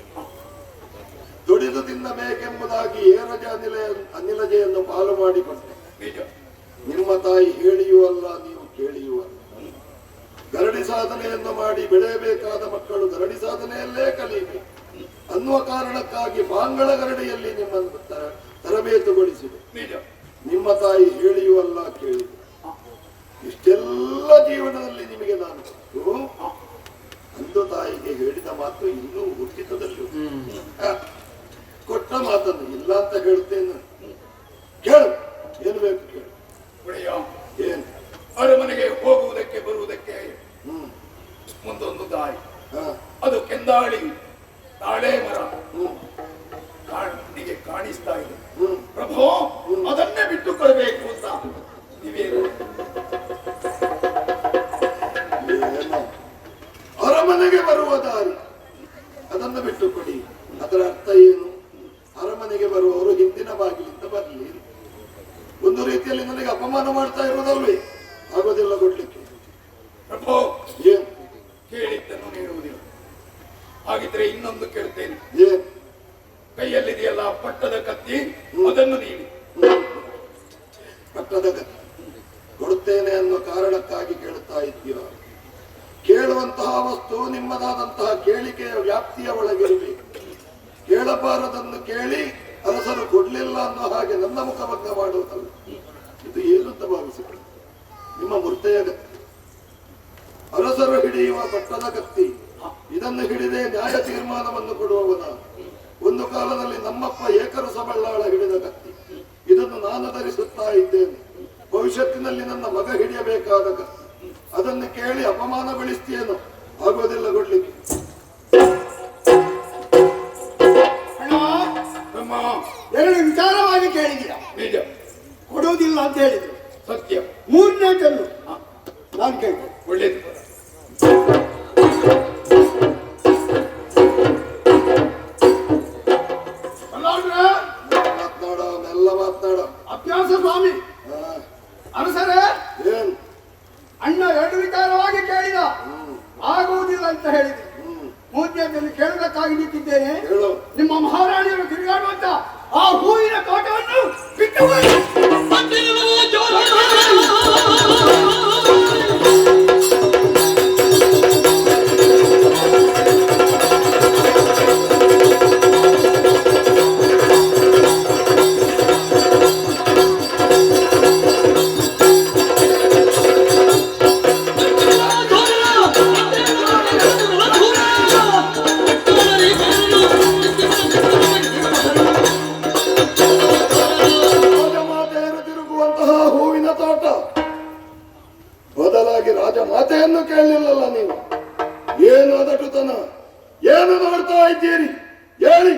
ದುಡಿದು ತಿನ್ನಬೇಕೆಂಬುದಾಗಿ ಏರಜ ಅನಿಲಜೆಯನ್ನು ಪಾಲು ಮಾಡಿಕೊಟ್ಟೆ. ನಿಮ್ಮ ತಾಯಿ ಹೇಳಿಯೂ ಅಲ್ಲ, ನೀವು ಕೇಳಿಯೂ ಅಲ್ಲ. ಗರಡಿ ಸಾಧನೆಯನ್ನು ಮಾಡಿ ಬೆಳೆಯಬೇಕಾದ ಮಕ್ಕಳು ಗರಡಿ ಸಾಧನೆಯಲ್ಲೇ ಕಲಿಯಬೇಕು. ಅನ್ನುವ ಕಾರಣಕ್ಕಾಗಿ ಬಾಂಗಳ ಗರಡಿಯಲ್ಲಿ ನಿಮ್ಮನ್ನು ತರಬೇತುಗೊಳಿಸಿದೆ. ನಿಜ. ನಿಮ್ಮ ತಾಯಿ ಹೇಳಿಯೂ ಅಲ್ಲ ಕೇಳಿದೆ. ಇಷ್ಟೆಲ್ಲ ಜೀವನದಲ್ಲಿ ನಿಮಗೆ ನಾನು ಕೊಟ್ಟು ಅಂದು ತಾಯಿಗೆ ಹೇಳಿದ ಮಾತು ಇನ್ನೂ ಹುಟ್ಟಿತದಲ್ಲೂ ಕೊಟ್ಟ ಮಾತನ್ನು ಇಲ್ಲ ಅಂತ ಹೇಳ್ತೇನೆ. ಕೇಳು, ಏನು ಬೇಕು ಕೇಳು. ಒಡೆಯ, ಏನು? ಅರಮನೆಗೆ ಹೋಗುವುದಕ್ಕೆ ಬರುವುದಕ್ಕೆ ಮುಂದೊಂದು ದಾರಿ, ಅದು ಕೆಂದಾಳಿ ತಾಳೆ ಮರ ಕಣ್ಣಿಗೆ ಕಾಣಿಸ್ತಾ ಇದೆ. ಪ್ರಭು, ಅದನ್ನೇ ಬಿಟ್ಟುಕೊಳ್ಬೇಕು ಅಂತ ನೀವೇನು? ಏನು? ಅರಮನೆಗೆ ಬರುವ ದಾರಿ ಅದನ್ನು ಬಿಟ್ಟು ಕೊಡಿ. ಅದರ ಅರ್ಥ ಏನು? ಅರಮನೆಗೆ ಬರುವವರು ಹಿಂದಿನ ಬಾಗಿಲಿಂದ ಬರಲಿ. ಒಂದು ರೀತಿಯಲ್ಲಿ ನನಗೆ ಅಪಮಾನ ಮಾಡ್ತಾ ಇರುವುದಲ್ವೇ? ಆಗೋದಿಲ್ಲ ಕೊಡ್ಲಿಕ್ಕೆ. ಪ್ರಭು, ಏನ್? ಕೇಳಿದ್ದನ್ನು ನೀಡುವುದಿಲ್ಲ. ಹಾಗಿದ್ರೆ ಇನ್ನೊಂದು ಕೇಳ್ತೇನೆ. ಏನ್? ಕೈಯಲ್ಲಿದೆಯಲ್ಲ ಪಟ್ಟದ ಕತ್ತಿ, ಅದನ್ನು ನೀಡಿ. ಪಟ್ಟದ ಕತ್ತಿ ಕೊಡುತ್ತೇನೆ ಅನ್ನೋ ಕಾರಣಕ್ಕಾಗಿ ಕೇಳುತ್ತಾ ಇದ್ದೀರ. ಕೇಳುವಂತಹ ವಸ್ತು ನಿಮ್ಮದಾದಂತಹ ಕೇಳಿಕೆಯ ವ್ಯಾಪ್ತಿಯ ಒಳಗಿರಬೇಕು. ಕೇಳಬಾರದನ್ನು ಕೇಳಿ ಅರಸರು ಕೊಡ್ಲಿಲ್ಲ ಅನ್ನೋ ಹಾಗೆ ನನ್ನ ಮುಖಭಂಗ ಮಾಡುವುದಲ್ಲ. ಇದು ಏನು ಅಂತ ಭಾವಿಸಿಕೊಳ್ಳಿ. ನಿಮ್ಮ ಮೂರ್ತೆಯ ಕತ್ತಿ, ಅರಸರು ಹಿಡಿಯುವ ಪಟ್ಟದ ಕತ್ತಿ, ಇದನ್ನು ಹಿಡಿದೇ ನ್ಯಾಯ ತೀರ್ಮಾನವನ್ನು ಕೊಡುವವನ. ಒಂದು ಕಾಲದಲ್ಲಿ ನಮ್ಮಪ್ಪ ಏಕರಸ ಬಳ್ಳಾಳ ಹಿಡಿದ ಕತ್ತಿ, ಇದನ್ನು ನಾನು ಧರಿಸುತ್ತಾ ಇದ್ದೇನೆ. ಭವಿಷ್ಯತ್ತಿನಲ್ಲಿ ನನ್ನ ಮಗ ಹಿಡಿಯಬೇಕಾದ ಕತ್ತಿ, ಅದನ್ನು ಕೇಳಿ ಅಪಮಾನಗೊಳಿಸ್ತೀಯೇನೋ? ಆಗೋದಿಲ್ಲ ಕೊಡ್ಲಿಕ್ಕೆ. ನಮ್ಮ ಎರಡು ವಿಚಾರವಾಗಿ ಕೇಳಿದೀಯ. ನಿಜ. ಕೊಡುವುದಿಲ್ಲ ಅಂತ ಹೇಳಿದ್ರು. ಸತ್ಯ. ಮೂರನೇ ಕಲ್ಲು ನಾನು ಕೇಳಿದೆ. ಒಳ್ಳೇದು. ಮಾತನಾಡೋ, ಮೆಲ್ಲ ಮಾತನಾಡೋ. ಅಭ್ಯಾಸ ಸ್ವಾಮಿ. ಅರಸರೇ, ಏನ್? ಅಣ್ಣ ಎರಡು ವಿಚಾರವಾಗಿ ಕೇಳಿದ, ಆಗುವುದಿಲ್ಲ ಅಂತ ಹೇಳಿದೆ. ಮೂರನೇದನ್ನು ಕೇಳುವುದಕ್ಕಾಗಿ ನಿಂತಿದ್ದೇನೆ. ಹೇಳು. ನಿಮ್ಮ ಮಹಾರಾಣಿಯರು ತಿರುಗಾಡುವಂತ ಆ ಹೂವಿನ ತೋಟವನ್ನು ಬಿಟ್ಟುಕೊಳ್ಳಿ. ರಾಜಮಾತೆಯರು ತಿರುಗುವಂತಹ ಹೂವಿನ ತೋಟ ಬದಲಾಗಿ ರಾಜಮಾತೆಯನ್ನು ಕೇಳಲಿಲ್ಲಲ್ಲ ನೀವು? ಏನು ಅದಟುತನ? ಏನು ನೋಡ್ತಾ ಇದ್ದೀರಿ? ಹೇಳಿ.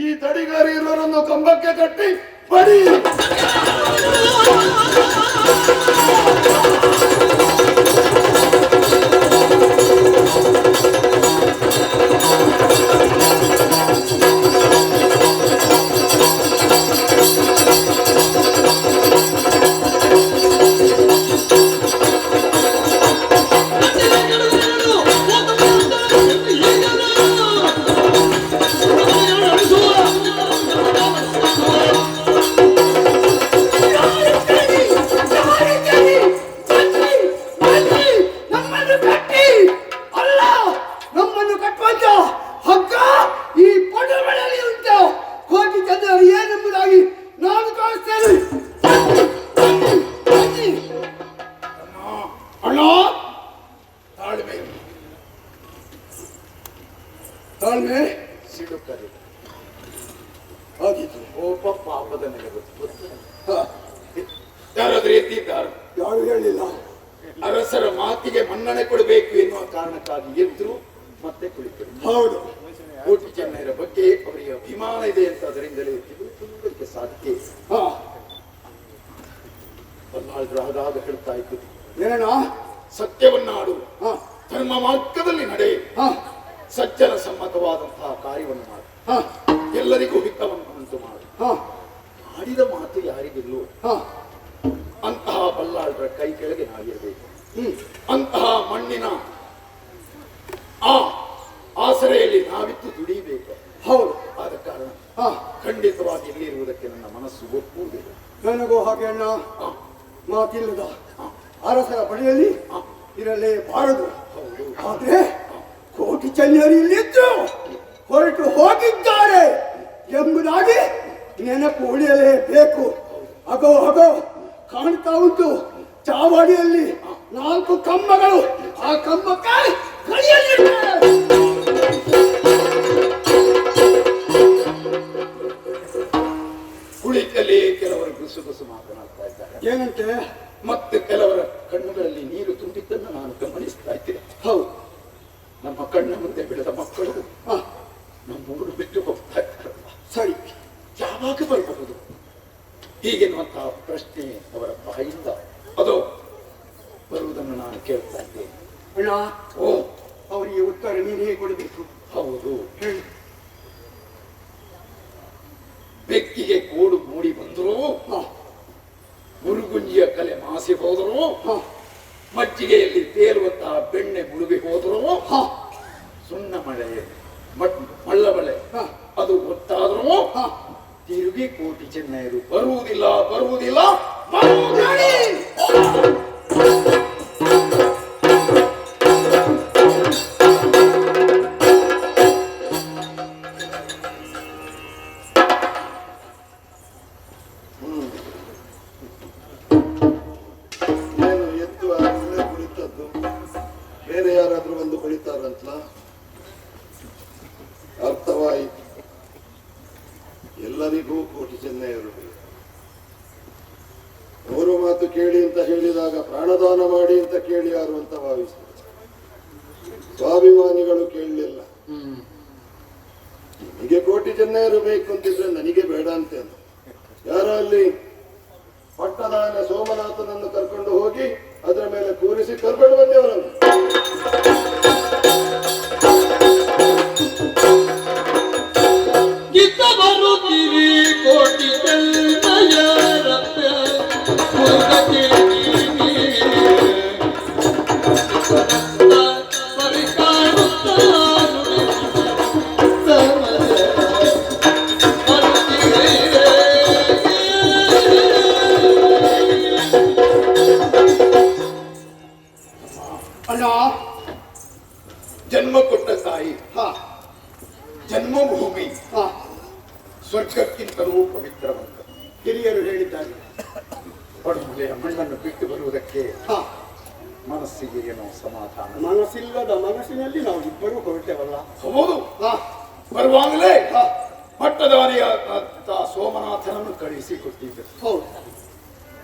ಈ ತಡಿಗಾರಿ ಇರುವರನ್ನು ಕಂಬಕ್ಕೆ ಕಟ್ಟಿ ಬಡಿ. ತಾಳ್ಮೆ ಸಿಡುತ್ತದೆ. ಆಗಿತ್ತು. ಕೋಪ ಪಾಪದ ನೆಲೆ. ಯಾರಾದ್ರೂ ಎದ್ದಿದ್ದಾರೆ? ಯಾರು ಹೇಳಿಲ್ಲ. ಅರಸರ ಮಾತಿಗೆ ಮನ್ನಣೆ ಕೊಡಬೇಕು ಎನ್ನುವ ಕಾರಣಕ್ಕಾಗಿ ಎದ್ರು ಮತ್ತೆ ಕುಳಿತರು. ಹೌದು. ಕೋಟಿ ಚೆನ್ನೈರ ಬಗ್ಗೆ ಅವರಿಗೆ ಅಭಿಮಾನ ಇದೆ ಅಂತ ಅದರಿಂದಲೇ ಎತ್ತಿಕೊಳ್ಳಲಿಕ್ಕೆ ಸಾಧ್ಯ. ಬಲ್ಲಾಳರು ಆಗಾಗ ಹೇಳ್ತಾ ಇದ್ದು, ಏನಣ್ಣ? ಸತ್ಯವನ್ನಾಡು, ಧರ್ಮ ಮಾರ್ಗದಲ್ಲಿ ನಡೆ, ಸಜ್ಜನ ಸಮ್ಮತವಾದಂತಹ ಕಾರ್ಯವನ್ನು ಮಾಡು, ಎಲ್ಲರಿಗೂ ಹಿತವನ್ನು ಉಂಟು ಮಾಡು. ಆಡಿದ ಮಾತು ಯಾರಿಗಿಲ್ಲೋ ಅಂತಹ ಬಲ್ಲಾಳರ ಕೈ ಕೆಳಗೆ ನಾವಿರಬೇಕು. ಅಂತಹ ಮಣ್ಣಿನ ಆ ಆಸರೆಯಲ್ಲಿ ನಾವಿತ್ತು ದುಡಿಬೇಕು. ಹೌದು. ಆದ ಕಾರಣ ಖಂಡಿತವಾಗಿ ಇಲ್ಲಿ ಇರುವುದಕ್ಕೆ ನನ್ನ ಮನಸ್ಸು ಒಪ್ಪುವುದಿಲ್ಲ. ನನಗೂ ಹಾಗೆ ಅಣ್ಣ. ಮಾತಿಲ್ಲದ ಅರಸರ ಬಳಿಯಲ್ಲಿ ಇರಲೇಬಾರದು. ಆದ್ರೆ ಕೋಟಿ ಚೆನ್ನರು ಇಲ್ಲಿದ್ದು ಹೊರಟು ಹೋಗಿದ್ದಾರೆ ಎಂಬುದಾಗಿ ನೆನಪು ಉಳಿಯಲೇಬೇಕು. ಅಗೋ ಅಗೋ ಕಾಣ್ತಾ ಉಂಟು ಚಾವಡಿಯಲ್ಲಿ 4 ಕಂಬಗಳು. ಆ ಕಂಬಕ್ಕೆ ಕೈಯಲ್ಲಿದ್ದಾರೆ. ಕುಳಿತಲ್ಲಿ ಕೆಲವರು ಗುಸುಗುಸು ಮಾತನಾಡ್ತಾ ಇದ್ದಾರೆ. ಏನಂತೆ? ಮತ್ತೆ ಕೆಲವರ ಕಣ್ಣುಗಳಲ್ಲಿ ನೀರು ತುಂಬಿದ್ದನ್ನು ನಾನು ಗಮನಿಸ್ತಾ ಇದ್ದೇನೆ. ಹೌದು, ನಮ್ಮ ಕಣ್ಣ ಮುಂದೆ ಬೆಳೆದ ಮಕ್ಕಳು ನಮ್ಮೂರು ಬಿಟ್ಟು ಹೋಗ್ತಾ ಇದ್ದಾರಲ್ಲ, ಸರಿ, ಯಾವಾಗ ಬರಬಹುದು ಹೀಗೆನ್ನುವಂತಹ ಪ್ರಶ್ನೆ ಅವರ ಬಾಯಿಂದ ಅದು ಬರುವುದನ್ನು ನಾನು ಕೇಳ್ತಾ ಇದ್ದೇನೆ. ಅಣ್ಣ, ಓ, ಅವರಿಗೆ ಉತ್ತರ ನೀನೇ ಕೊಡಬೇಕು. ಹೌದು. ಹೇಳಿ. ಬೆಕ್ಕಿಗೆ ಕೋಡು ಮೂಡಿ ಬಂದರೂ, ಮುರುಗುಂಜಿಯ ಕಲೆ ಮಾಸಿ ಹೋದರೂ, ಮಜ್ಜಿಗೆಯಲ್ಲಿ ತೇಲುವಂತಹ ಬೆಣ್ಣೆ ಮುಳುಗಿ ಹೋದರೂ, ಸುಣ್ಣ ಮಳೆ ಮಳ್ಳ ಮಳೆ ಅದು ಗೊತ್ತಾದರೂ ತಿರುಗಿ ಕೋಟಿ ಚೆನ್ನೈರು ಬರುವುದಿಲ್ಲ ಬರುವುದಿಲ್ಲ ಬೇರೆ ಯಾರಾದ್ರೂ ಒಂದು ಬಳಿತಾರಂತಲ್ಲ, ಅರ್ಥವಾಯಿತು. ಎಲ್ಲರಿಗೂ ಕೋಟಿ ಚೆನ್ನೈಯರು 3 ಮಾತು ಕೇಳಿ ಅಂತ ಹೇಳಿದಾಗ ಪ್ರಾಣದಾನ ಮಾಡಿ ಅಂತ ಕೇಳಿ ಯಾರು ಅಂತ ಭಾವಿಸಿದರು. ಸ್ವಾಭಿಮಾನಿಗಳು ಕೇಳಲಿಲ್ಲ. ನಿಮಗೆ ಕೋಟಿ ಚೆನ್ನೈಯರು ಬೇಕು ಅಂತಿದ್ರೆ ನನಗೆ ಬೇಡ ಅಂತ. ಯಾರ ಅಲ್ಲಿ ಪಟ್ಟದಾನ ಸೋಮನಾಥನನ್ನು ಕರ್ಕೊಂಡು ಹೋಗಿ ಅದರ ಮೇಲೆ ಕೂರಿಸಿ ಕರ್ಕೊಂಡು ಬಂದವರನ್ನು. ಗಿತ್ತ ಬರುತ್ತೀರಿ ಕೋಟಿ ಚೆನ್ನಯ್ಯರಪ್ಪ ಅಣ್ಣ, ಜನ್ಮ ಕೊಟ್ಟ ತಾಯಿ, ಜನ್ಮಭೂಮಿ ಸ್ವರ್ಗಕ್ಕಿಂತಲೂ ಪವಿತ್ರವಂತ. ಹಿರಿಯರು ಹೇಳಿದ್ದಾರೆ. ಪಡುಮಲೆಯ ಮಣ್ಣನ್ನು ಬಿಟ್ಟು ಬರುವುದಕ್ಕೆ ಮನಸ್ಸಿಗೆ ಏನೋ ಸಮಾಧಾನ. ಮನಸ್ಸಿಲ್ಲದ ಮನಸ್ಸಿನಲ್ಲಿ ನಾವು ಇಬ್ಬರು ಹೊರಟೆವಲ್ಲ. ಹೌದು. ಬರುವಾಗಲೇ ಪಟ್ಟದಾರಿಯ ಸೋಮನಾಥನನ್ನು ಕಳಿಸಿ ಕೊಟ್ಟಿದ್ದರು. ಹೌದು,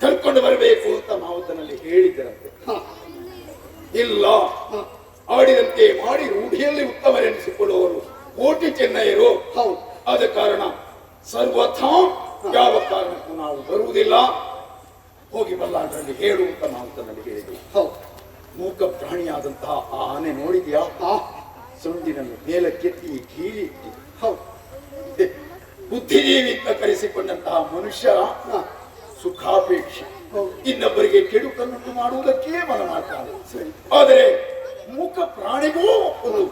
ಕರ್ಕೊಂಡು ಬರಬೇಕು ಅಂತ ಮಾವುತನಲ್ಲಿ ಹೇಳಿದ್ದರಂತೆ. ಇಲ್ಲ, ಆಡಿದಂತೆ ಮಾಡಿ ರೂಢಿಯಲ್ಲಿ ಉತ್ತಮರೆನಿಸಿಕೊಳ್ಳುವರು ಕೋಟಿ ಚೆನ್ನೈಯರು. ಹೌದು, ಆದ ಕಾರಣ ಸರ್ವಥಾ ಯಾವ ಕಾರಣಕ್ಕೂ ನಾವು ಬರುವುದಿಲ್ಲ, ಹೋಗಿ ಬಲ್ಲಾಟರಲ್ಲಿ ಹೇಳುವಂತ ಮಾವುತನಲ್ಲಿ ಹೇಳಿದ್ವಿ. ಹೌದು. ಮೂಕ ಪ್ರಾಣಿಯಾದಂತಹ ಆ ಆನೆ ನೋಡಿದ್ಯಾ? ಸೊಂಡಿನನ್ನು ಮೇಲಕ್ಕೆತ್ತಿ ಕೀಳಿ ಇಟ್ಟಿ. ಹೌದು, ಬುದ್ಧಿಜೀವಿ ಅಂತ ಕರೆಸಿಕೊಂಡಂತಹ ಮನುಷ್ಯ ಸುಖಾಪೇಕ್ಷೆ, ಇನ್ನೊಬ್ಬರಿಗೆ ಕೆಡುಕನ್ನುಂಟು ಮಾಡುವುದಕ್ಕೆ ಮನ ಮಾಡ್ತಾನೆ. ಆದರೆ ಮೂಕ ಪ್ರಾಣಿಗೂ ಒಂದು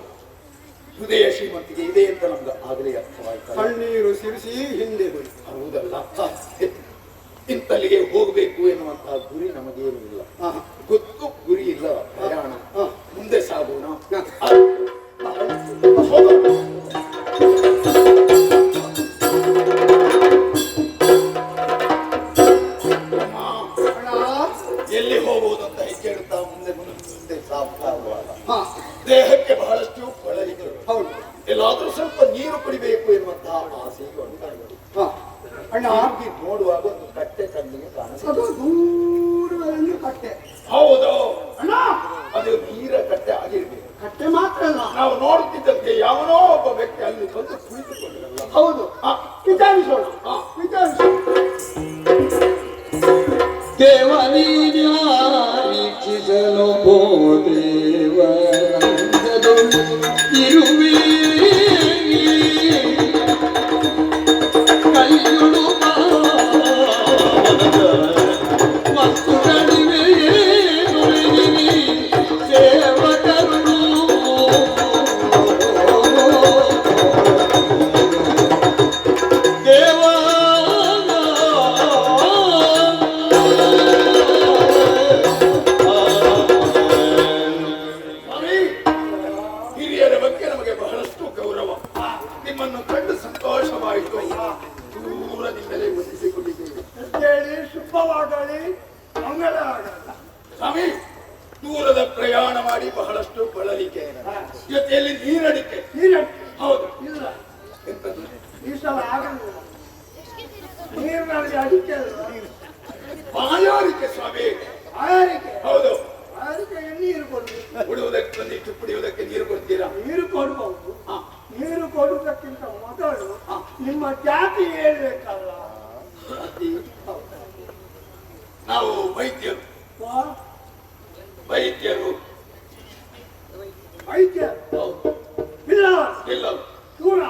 ಹೃದಯ ಶ್ರೀಮಂತಿಗೆ ಇದೆ ಅಂತ ನಮ್ಗೆ ಆಗಲೇ ಅರ್ಥವಾಯ್ತು. ಕಣ್ಣೀರು ಸಿರಿಸಿ ಹಿಂದೆ ಹೋಯ್ತು. ಹೌದಲ್ಲ, ಇಂತಲ್ಲಿಗೆ ಹೋಗಬೇಕು ಎನ್ನುವಂತಹ ಗುರಿ ನಮಗೇನು ಇಲ್ಲ. ಗೊತ್ತು ಗುರಿ ಇಲ್ಲ, ಪ್ರಯಾಣ ಮುಂದೆ ಸಾಗೋಣ. ಎಲ್ಲಿ ಹೋಗುವುದಂತ ಹೆಜ್ಜೆಡುತ್ತಾ ಮುಂದೆ ಮುಂದೆ ಸಾಗ್ತಾ ಇರುವಾಗ ದೇಹಕ್ಕೆ ಬಹಳಷ್ಟು ಕೊಳಲಿಗಳು. ಹೌದು, ಎಲ್ಲಾದ್ರೂ ಸ್ವಲ್ಪ ನೀರು ಕುಡಿಬೇಕು ಎನ್ನುವಂತಹ ಆಸೆಯು ಉಂಟಾಗಿದೆ. ಅಣ್ಣ, ನೋಡುವಾಗ ಒಂದು ಕಟ್ಟೆ ಕಣ್ಣಿಗೆ ಕಾಣಿಸ್ತದೆ. ಅದು ದೂರದಲ್ಲಿ ಕಟ್ಟೆ. ಹೌದು ಅಣ್ಣ, ಅದು ನೀರ ಕಟ್ಟೆ ಆಗಿರ್ಬೇಕು. ಕಟ್ಟೆ ಮಾತ್ರ ಅಲ್ಲ, ನಾವು ನೋಡುತ್ತಿದ್ದಂತೆ ಯಾವನೋ ಒಬ್ಬ ವ್ಯಕ್ತಿ ಅಲ್ಲಿ ಬಂದು ಕುಳಿತುಕೊಂಡಿರಲ್ಲ. ಹೌದು, ವಿಚಾರಿಸೋಣ, ವಿಚಾರಿಸೋಣ. ದೇವನೀಕ್ಷಿಸಲು ದೇವರಂಗದು ಇರುವೆ ಕೈಯುಳು ಮತ್ತು ಕಡಿಮೆಯೇ ನುಡಿದಿರಿ ಸೇವಕರು ದೇವ ಗೌರವದಿಂದಲೇ ವಂದಿಸಿಕೊಂಡಿದ್ದೇವೆ. ಹೇಳಿ ಶುಭವಾಗಲಿ, ಮಂಗಳ ಆಗಲಿ. ಸ್ವಾಮಿ, ದೂರದ ಪ್ರಯಾಣ ಮಾಡಿ ಬಹಳಷ್ಟು ಬಳಲಿಕೆ, ಜೊತೆಯಲ್ಲಿ ನೀರಡಿಕೆ. ನೀರಕ್ಕೆ ಹೌದು. ಇಲ್ಲ, ಎಂತದ್ದು? ಈ ಸಲ ಆಗಲಿಲ್ಲ. ನೀರಿನಲ್ಲಿ ಅಡಿಕೆ ಅಲ್ವಾ? ಬಾಯಾರಿಕೆ ಸ್ವಾಮಿ. ಆಯಾರಿಕೆ. ಹೌದು. ಆಯಾರಿಕೆಗೆ ನೀರು ಕೊಡ್ಬೇಕು. ಕುಡಿಯುವುದಕ್ಕೆ ಬಂದಿಟ್ಟು ಕುಡಿಯುವುದಕ್ಕೆ ನೀರು ಕೊಡ್ತೀರಾ? ನೀರು ಕೊಡ್ಬಹುದು. ಹಾ. ನೀರು ಕೊಡುವುದಕ್ಕಿಂತ ಮೊದಲು ನಿಮ್ಮ ಜಾತಿ ಹೇಳ್ಬೇಕಲ್ಲ. ನಾವು ವೈದ್ಯರು. ವಾ, ವೈದ್ಯರು. ವೈದ್ಯ ಹೌದು. ಇಲ್ಲ, ಇಲ್ಲ. ದೂರ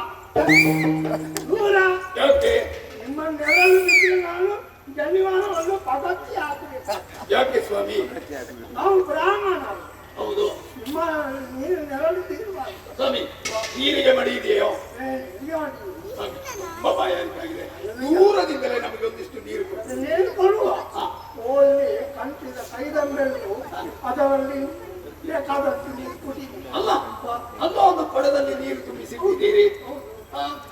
ದೂರ. ಯಾಕೆ? ನಿಮ್ಮ ನೆರಳು ಬಿದ್ದರೆ ನಾನು ಜನಿವಾರವನ್ನು ಪದ್ಧತಿ ಹಾಕಬೇಕು. ಯಾಕೆ ಸ್ವಾಮಿ? ನಾವು ಬ್ರಾಹ್ಮಣರು. ಹೌದು. ನಿಮ್ಮ ನೀರು ನೆರಳು ಬಿದ್ದಿರಬಾರ್ದು. ಸ್ವಾಮಿ, ನೀರಿಗೆ ಮಡಿ ಇದೆಯೋ? ಸ್ವಾಮಿ, ತುಂಬಾ ಬಾಯಾರಿಕೆ ಆಗಿದೆ. ದೂರದಿಂದಲೇ ನಮಗೆ ಒಂದಿಷ್ಟು ನೀರು ಕೊಡಿ. ನೀರು ಕೊಡುವ. ಓಲಿ ಕಂಠಿದ ಕೈದಂಬೆಟ್ಟು ಅದರಲ್ಲಿ ಬೇಕಾದಷ್ಟು ನೀರು ಕುಡಿಯುವುದು. ಅಲ್ಲ, ಅಲ್ಲ, ಒಂದು ಕೊಡದಲ್ಲಿ ನೀರು ತುಂಬಿಸಿಟ್ಟಿದ್ದೀರಿ.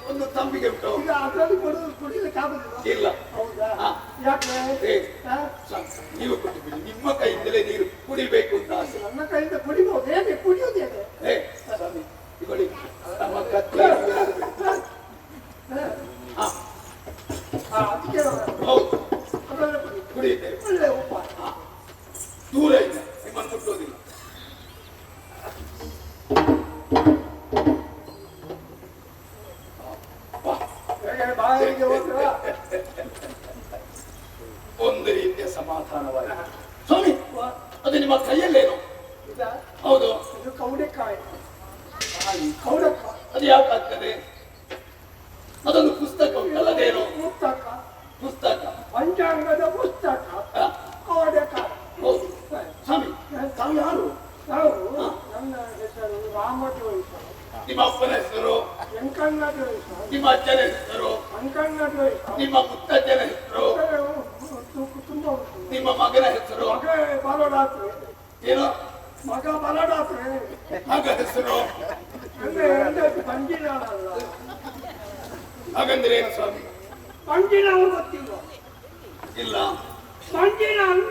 ಒಂದು ತಂಬಿಗೆ ಉಂಟು. ಈಗ ಅದರಲ್ಲಿ ಕುಡಿಲಿಕ್ಕೆ ಆಗುದಿಲ್ಲ. ಇಲ್ಲ. ಹೌದಾ? ಹಾ. ಯಾಕೆ? ಏ, ಹಾ? ಸ್ವಾಮಿ, ನೀವು ಕೊಟ್ಟು ಬಿಡಿ. ನಿಮ್ಮ ಕೈಯಿಂದಲೇ ನೀರು ಕುಡಿಬೇಕು ಅಂತ ಆಸೆ. ನನ್ನ ಕೈಯಿಂದ ಕುಡಿಬಹುದು. ಹೇಗೆ ಕುಡಿಯುವುದು ಹೇಗೆ? ಏ, ಸ್ವಾಮಿ, ಇಗೊಳ್ಳಿ. ನಮ್ಮ ಕತ್ತೆ ಹಾ. ಅದಕ್ಕೆ ಹೌದು, ಅದರಲ್ಲಿ ಕುಡಿ. ಕುಡಿಯುತ್ತೇವೆ. ಒಳ್ಳೆ ಉಪಾಯ. ದೂರ ಇಲ್ಲ, ನಿಮ್ಮನ್ನು ಮುಟ್ಟೋದಿಲ್ಲ. ಹೇಗೆ ಬಾಯಿಗೆ ಹೋದ್ರ? ಒಂದು ರೀತಿಯ ಸಮಾಧಾನವಾಗಿದೆ. ಸ್ವಾಮಿ, ಅದು ನಿಮ್ಮ ಕೈಯಲ್ಲೇನು? ಇದಾ? ಹೌದು. ಇದು ಕೌಡೆಕಾಯಿ. ಕೌಡೆಕಾಯಿ. ಅದು ಯಾಕಾಗ್ತದೆ? ಅದೊಂದು ಪುಸ್ತಕ ಉಂಟಲ್ಲದೇನು? ಪುಸ್ತಕ, ಪುಸ್ತಕ. ಪಂಚಾಂಗದ ಪುಸ್ತಕ. ಹಾ. ಕೌಡೆಕಾಯಿ. ಹೌದು. ಸ್ವಾಮಿ, ತಾವು ಯಾರು? ನಾವು, ನನ್ನ ಹೆಸರು ರಾಮದ್ವೈತ. ನಿಮ್ಮ ಅಪ್ಪನ ಹೆಸರು? ವೆಂಕಣ್ಣದ್ವೈತ. ನಿಮ್ಮ ಅಜ್ಜನ ಹೆಸರು? ವೆಂಕಣ್ಣದ್ವೈತ. ನಿಮ್ಮ ಮುತ್ತಜ್ಜನ ಹೆಸರು? ತುಂಬಾ ಉಂಟು. ನಿಮ್ಮ ಮಗನ ಹೆಸರು? ಮಗ ಬಲಡಾತ್ರೆ. ಏನು? ಮಗ ಬಲಡಾತ್ರೆ. ಮಗ ಹೆಸರು? ಅಂದ್ರೆ ಹೆಂಡತಿ ಪಂಜಿನಾಳಲ್ಲ. ಹಾಗಂದ್ರೆ ಏನು ಸ್ವಾಮಿ? ಪಂಜಿನಾಳು ಗೊತ್ತಿಲ್ಲ. ಇಲ್ಲ, ಪಂಜಿನಾಳು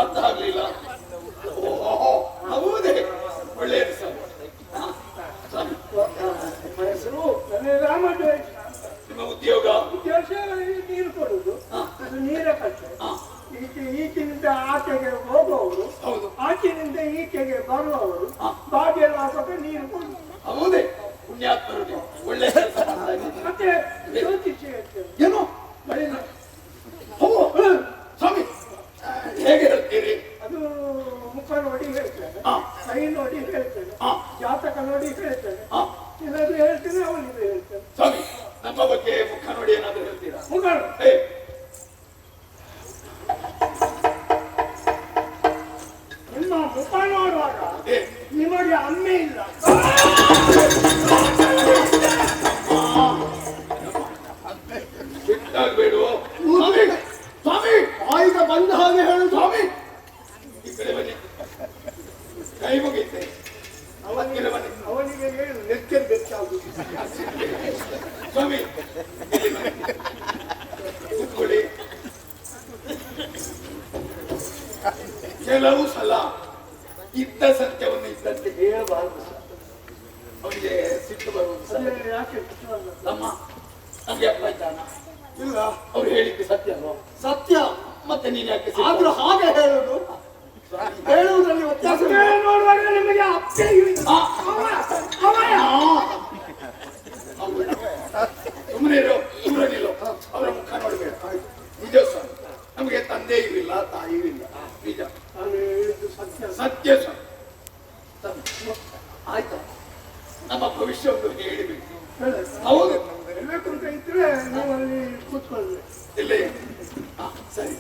ಅರ್ಥ ಆಗ್ಲಿಲ್ಲ. ಓಹೋ, ಹೌದೇ? ಒಳ್ಳೆಯದು ಸ್ವಾಮಿ. ಹಾ, ಸ್ವಾಮಿ, ನಿಮ್ಮ ಹೆಸರು? ನನ್ನ ರಾಮದ್ವೈತ. ನಿಮ್ಮ ಉದ್ಯೋಗ? ಉದ್ದೇಶ ನೀರು ಕೊಡುದು. ಹಾ. ಅದು ನೀರ ಕಟ್ಟೆ. ಹಾ. ಈಚಿನಿಂದ ಆಚೆಗೆ ಹೋಗುವವರು, ಹೌದು. ಆಚಿನಿಂದ ಈಚೆಗೆ ಬರುವವರು ಹಾ. ಬಾಗಿಲು ಹಾಕುವಾಗ ನೀರು ಕೊಡುದು. ಹೌದೇ? ಪುಣ್ಯಾತ್ಮರು ನೀವು. ಒಳ್ಳೆ ಕೆಲಸ ಮಾಡ್ತಾ ಇದ್ದೀರಿ. ಮತ್ತೆ ಜ್ಯೋತಿಷಿ ಹೇಳ್ತೇವೆ. ಏನು? ಬಳಿನ ಹೌದು. ಸ್ವಾಮಿ, ಹೇಗೆ ಹೇಳ್ತೀರಿ? ಅದು ಮುಖ ನೋಡಿ ಹೇಳ್ತೇನೆ, ಹಾ. ಕೈ ನೋಡಿ ಹೇಳ್ತೇನೆ, ಹಾ. ಜಾತಕ ನೋಡಿ ಹೇಳ್ತೇನೆ. ಹಾ. ಏನಾದ್ರು ಹೇಳ್ತೇನೆ, ಅವನಿಗೆ ಹೇಳ್ತೇನೆ. ಸ್ವಾಮಿ, ನಮ್ಮ ಬಗ್ಗೆ ಮುಖ ನೋಡಿ ಏನಾದ್ರು ಹೇಳ್ತೀರಾ? ಮುಖರು ಏ, ನಿಮ್ಮ ಮುಖ ನೋಡುವಾಗ ಏ, ನಿಮಗೆ ಅಮ್ಮೆ ಇಲ್ಲ. ಬಿಟ್ಟಾಗ್ಬೇಡುವೋ? ಸ್ವಾಮಿ, ಸ್ವಾಮಿ, ಆಯ್ಗ ಬಂದ ಹಾಗೆ ಹೇಳು. ಸ್ವಾಮಿ, ಈ ಕಡೆ ಬನ್ನಿ. ಕೈ ಮುಗಿತೆ. ಹತ್ತಿರ ಬನ್ನಿ. ಅವನಿಗೆ ಹೇಳು, ನೆಚ್ಚರ್ ಬೇಕಾಗುದು. ಸ್ವಾಮಿ, ಇಲ್ಲಿ ಬನ್ನಿ. ಕೂತ್ಕೊಳ್ಳಿ. ಕೆಲವು ಸಲ ಇದ್ದ ಸತ್ಯವನ್ನು ಇದ್ದಂತೆ ಹೇಳಬಾರದು. ಅವನಿಗೆ ಸಿಟ್ಟು ಬರುವುದು ಸಲ. ಅದೇ ಯಾಕೆ ಬಿಟ್ಟವಲ್ಲ? ತಮ್ಮ, ನಮ್ಗೆ ಅಪ್ಪ ಇದ್ದಾನ? ಇಲ್ಲ, ಅವ್ರು ಹೇಳಿದ್ದು ಸತ್ಯ ಅಲ್ವಾ? ಸತ್ಯ. ಮತ್ತೆ ನೀನ್ ಯಾಕೆ ಸಿಟ್ಟು? ಆದ್ರೂ ಹಾಗೆ ಹೇಳುದು, ಹೇಳುವುದರಲ್ಲಿ ವ್ಯತ್ಯಾಸ ಇಲ್ಲ. ನೋಡುವಾಗ ನಿಮಗೆ ಅಪ್ಪೆ ಇಲ್ಲ. ಆ, ಅವಯ ಸುಮ್ಮನೆ ಇರೋ, ದೂರ ನಿಲ್ಲೋ. ಅವರ ಮುಖ ನೋಡ್ಬೇಡ. ನಿಜ ಸ್ವಾಮಿ, ನಮಗೆ ತಂದೆಯೂ ಇಲ್ಲ, ತಾಯಿಯೂ ಇಲ್ಲ. ನಿಜ, ನಾನು ಹೇಳಿದ್ದು ಸತ್ಯ. ಸತ್ಯ ಸ್ವಾಮಿ. ಆಯ್ತಾ? ನಮ್ಮ ಭವಿಷ್ಯ ಒಂದು ಹೇಳಿಬಿಟ್ಟು. ಹೌದು. ಹೇಳಬೇಕು ಅಂತ ಇದ್ರೆ ನೀವು ಅಲ್ಲಿ ಕೂತ್ಕೊಳ್ಬೇಕು. ಇಲ್ಲೇ. ಹಾ, ಸರಿ.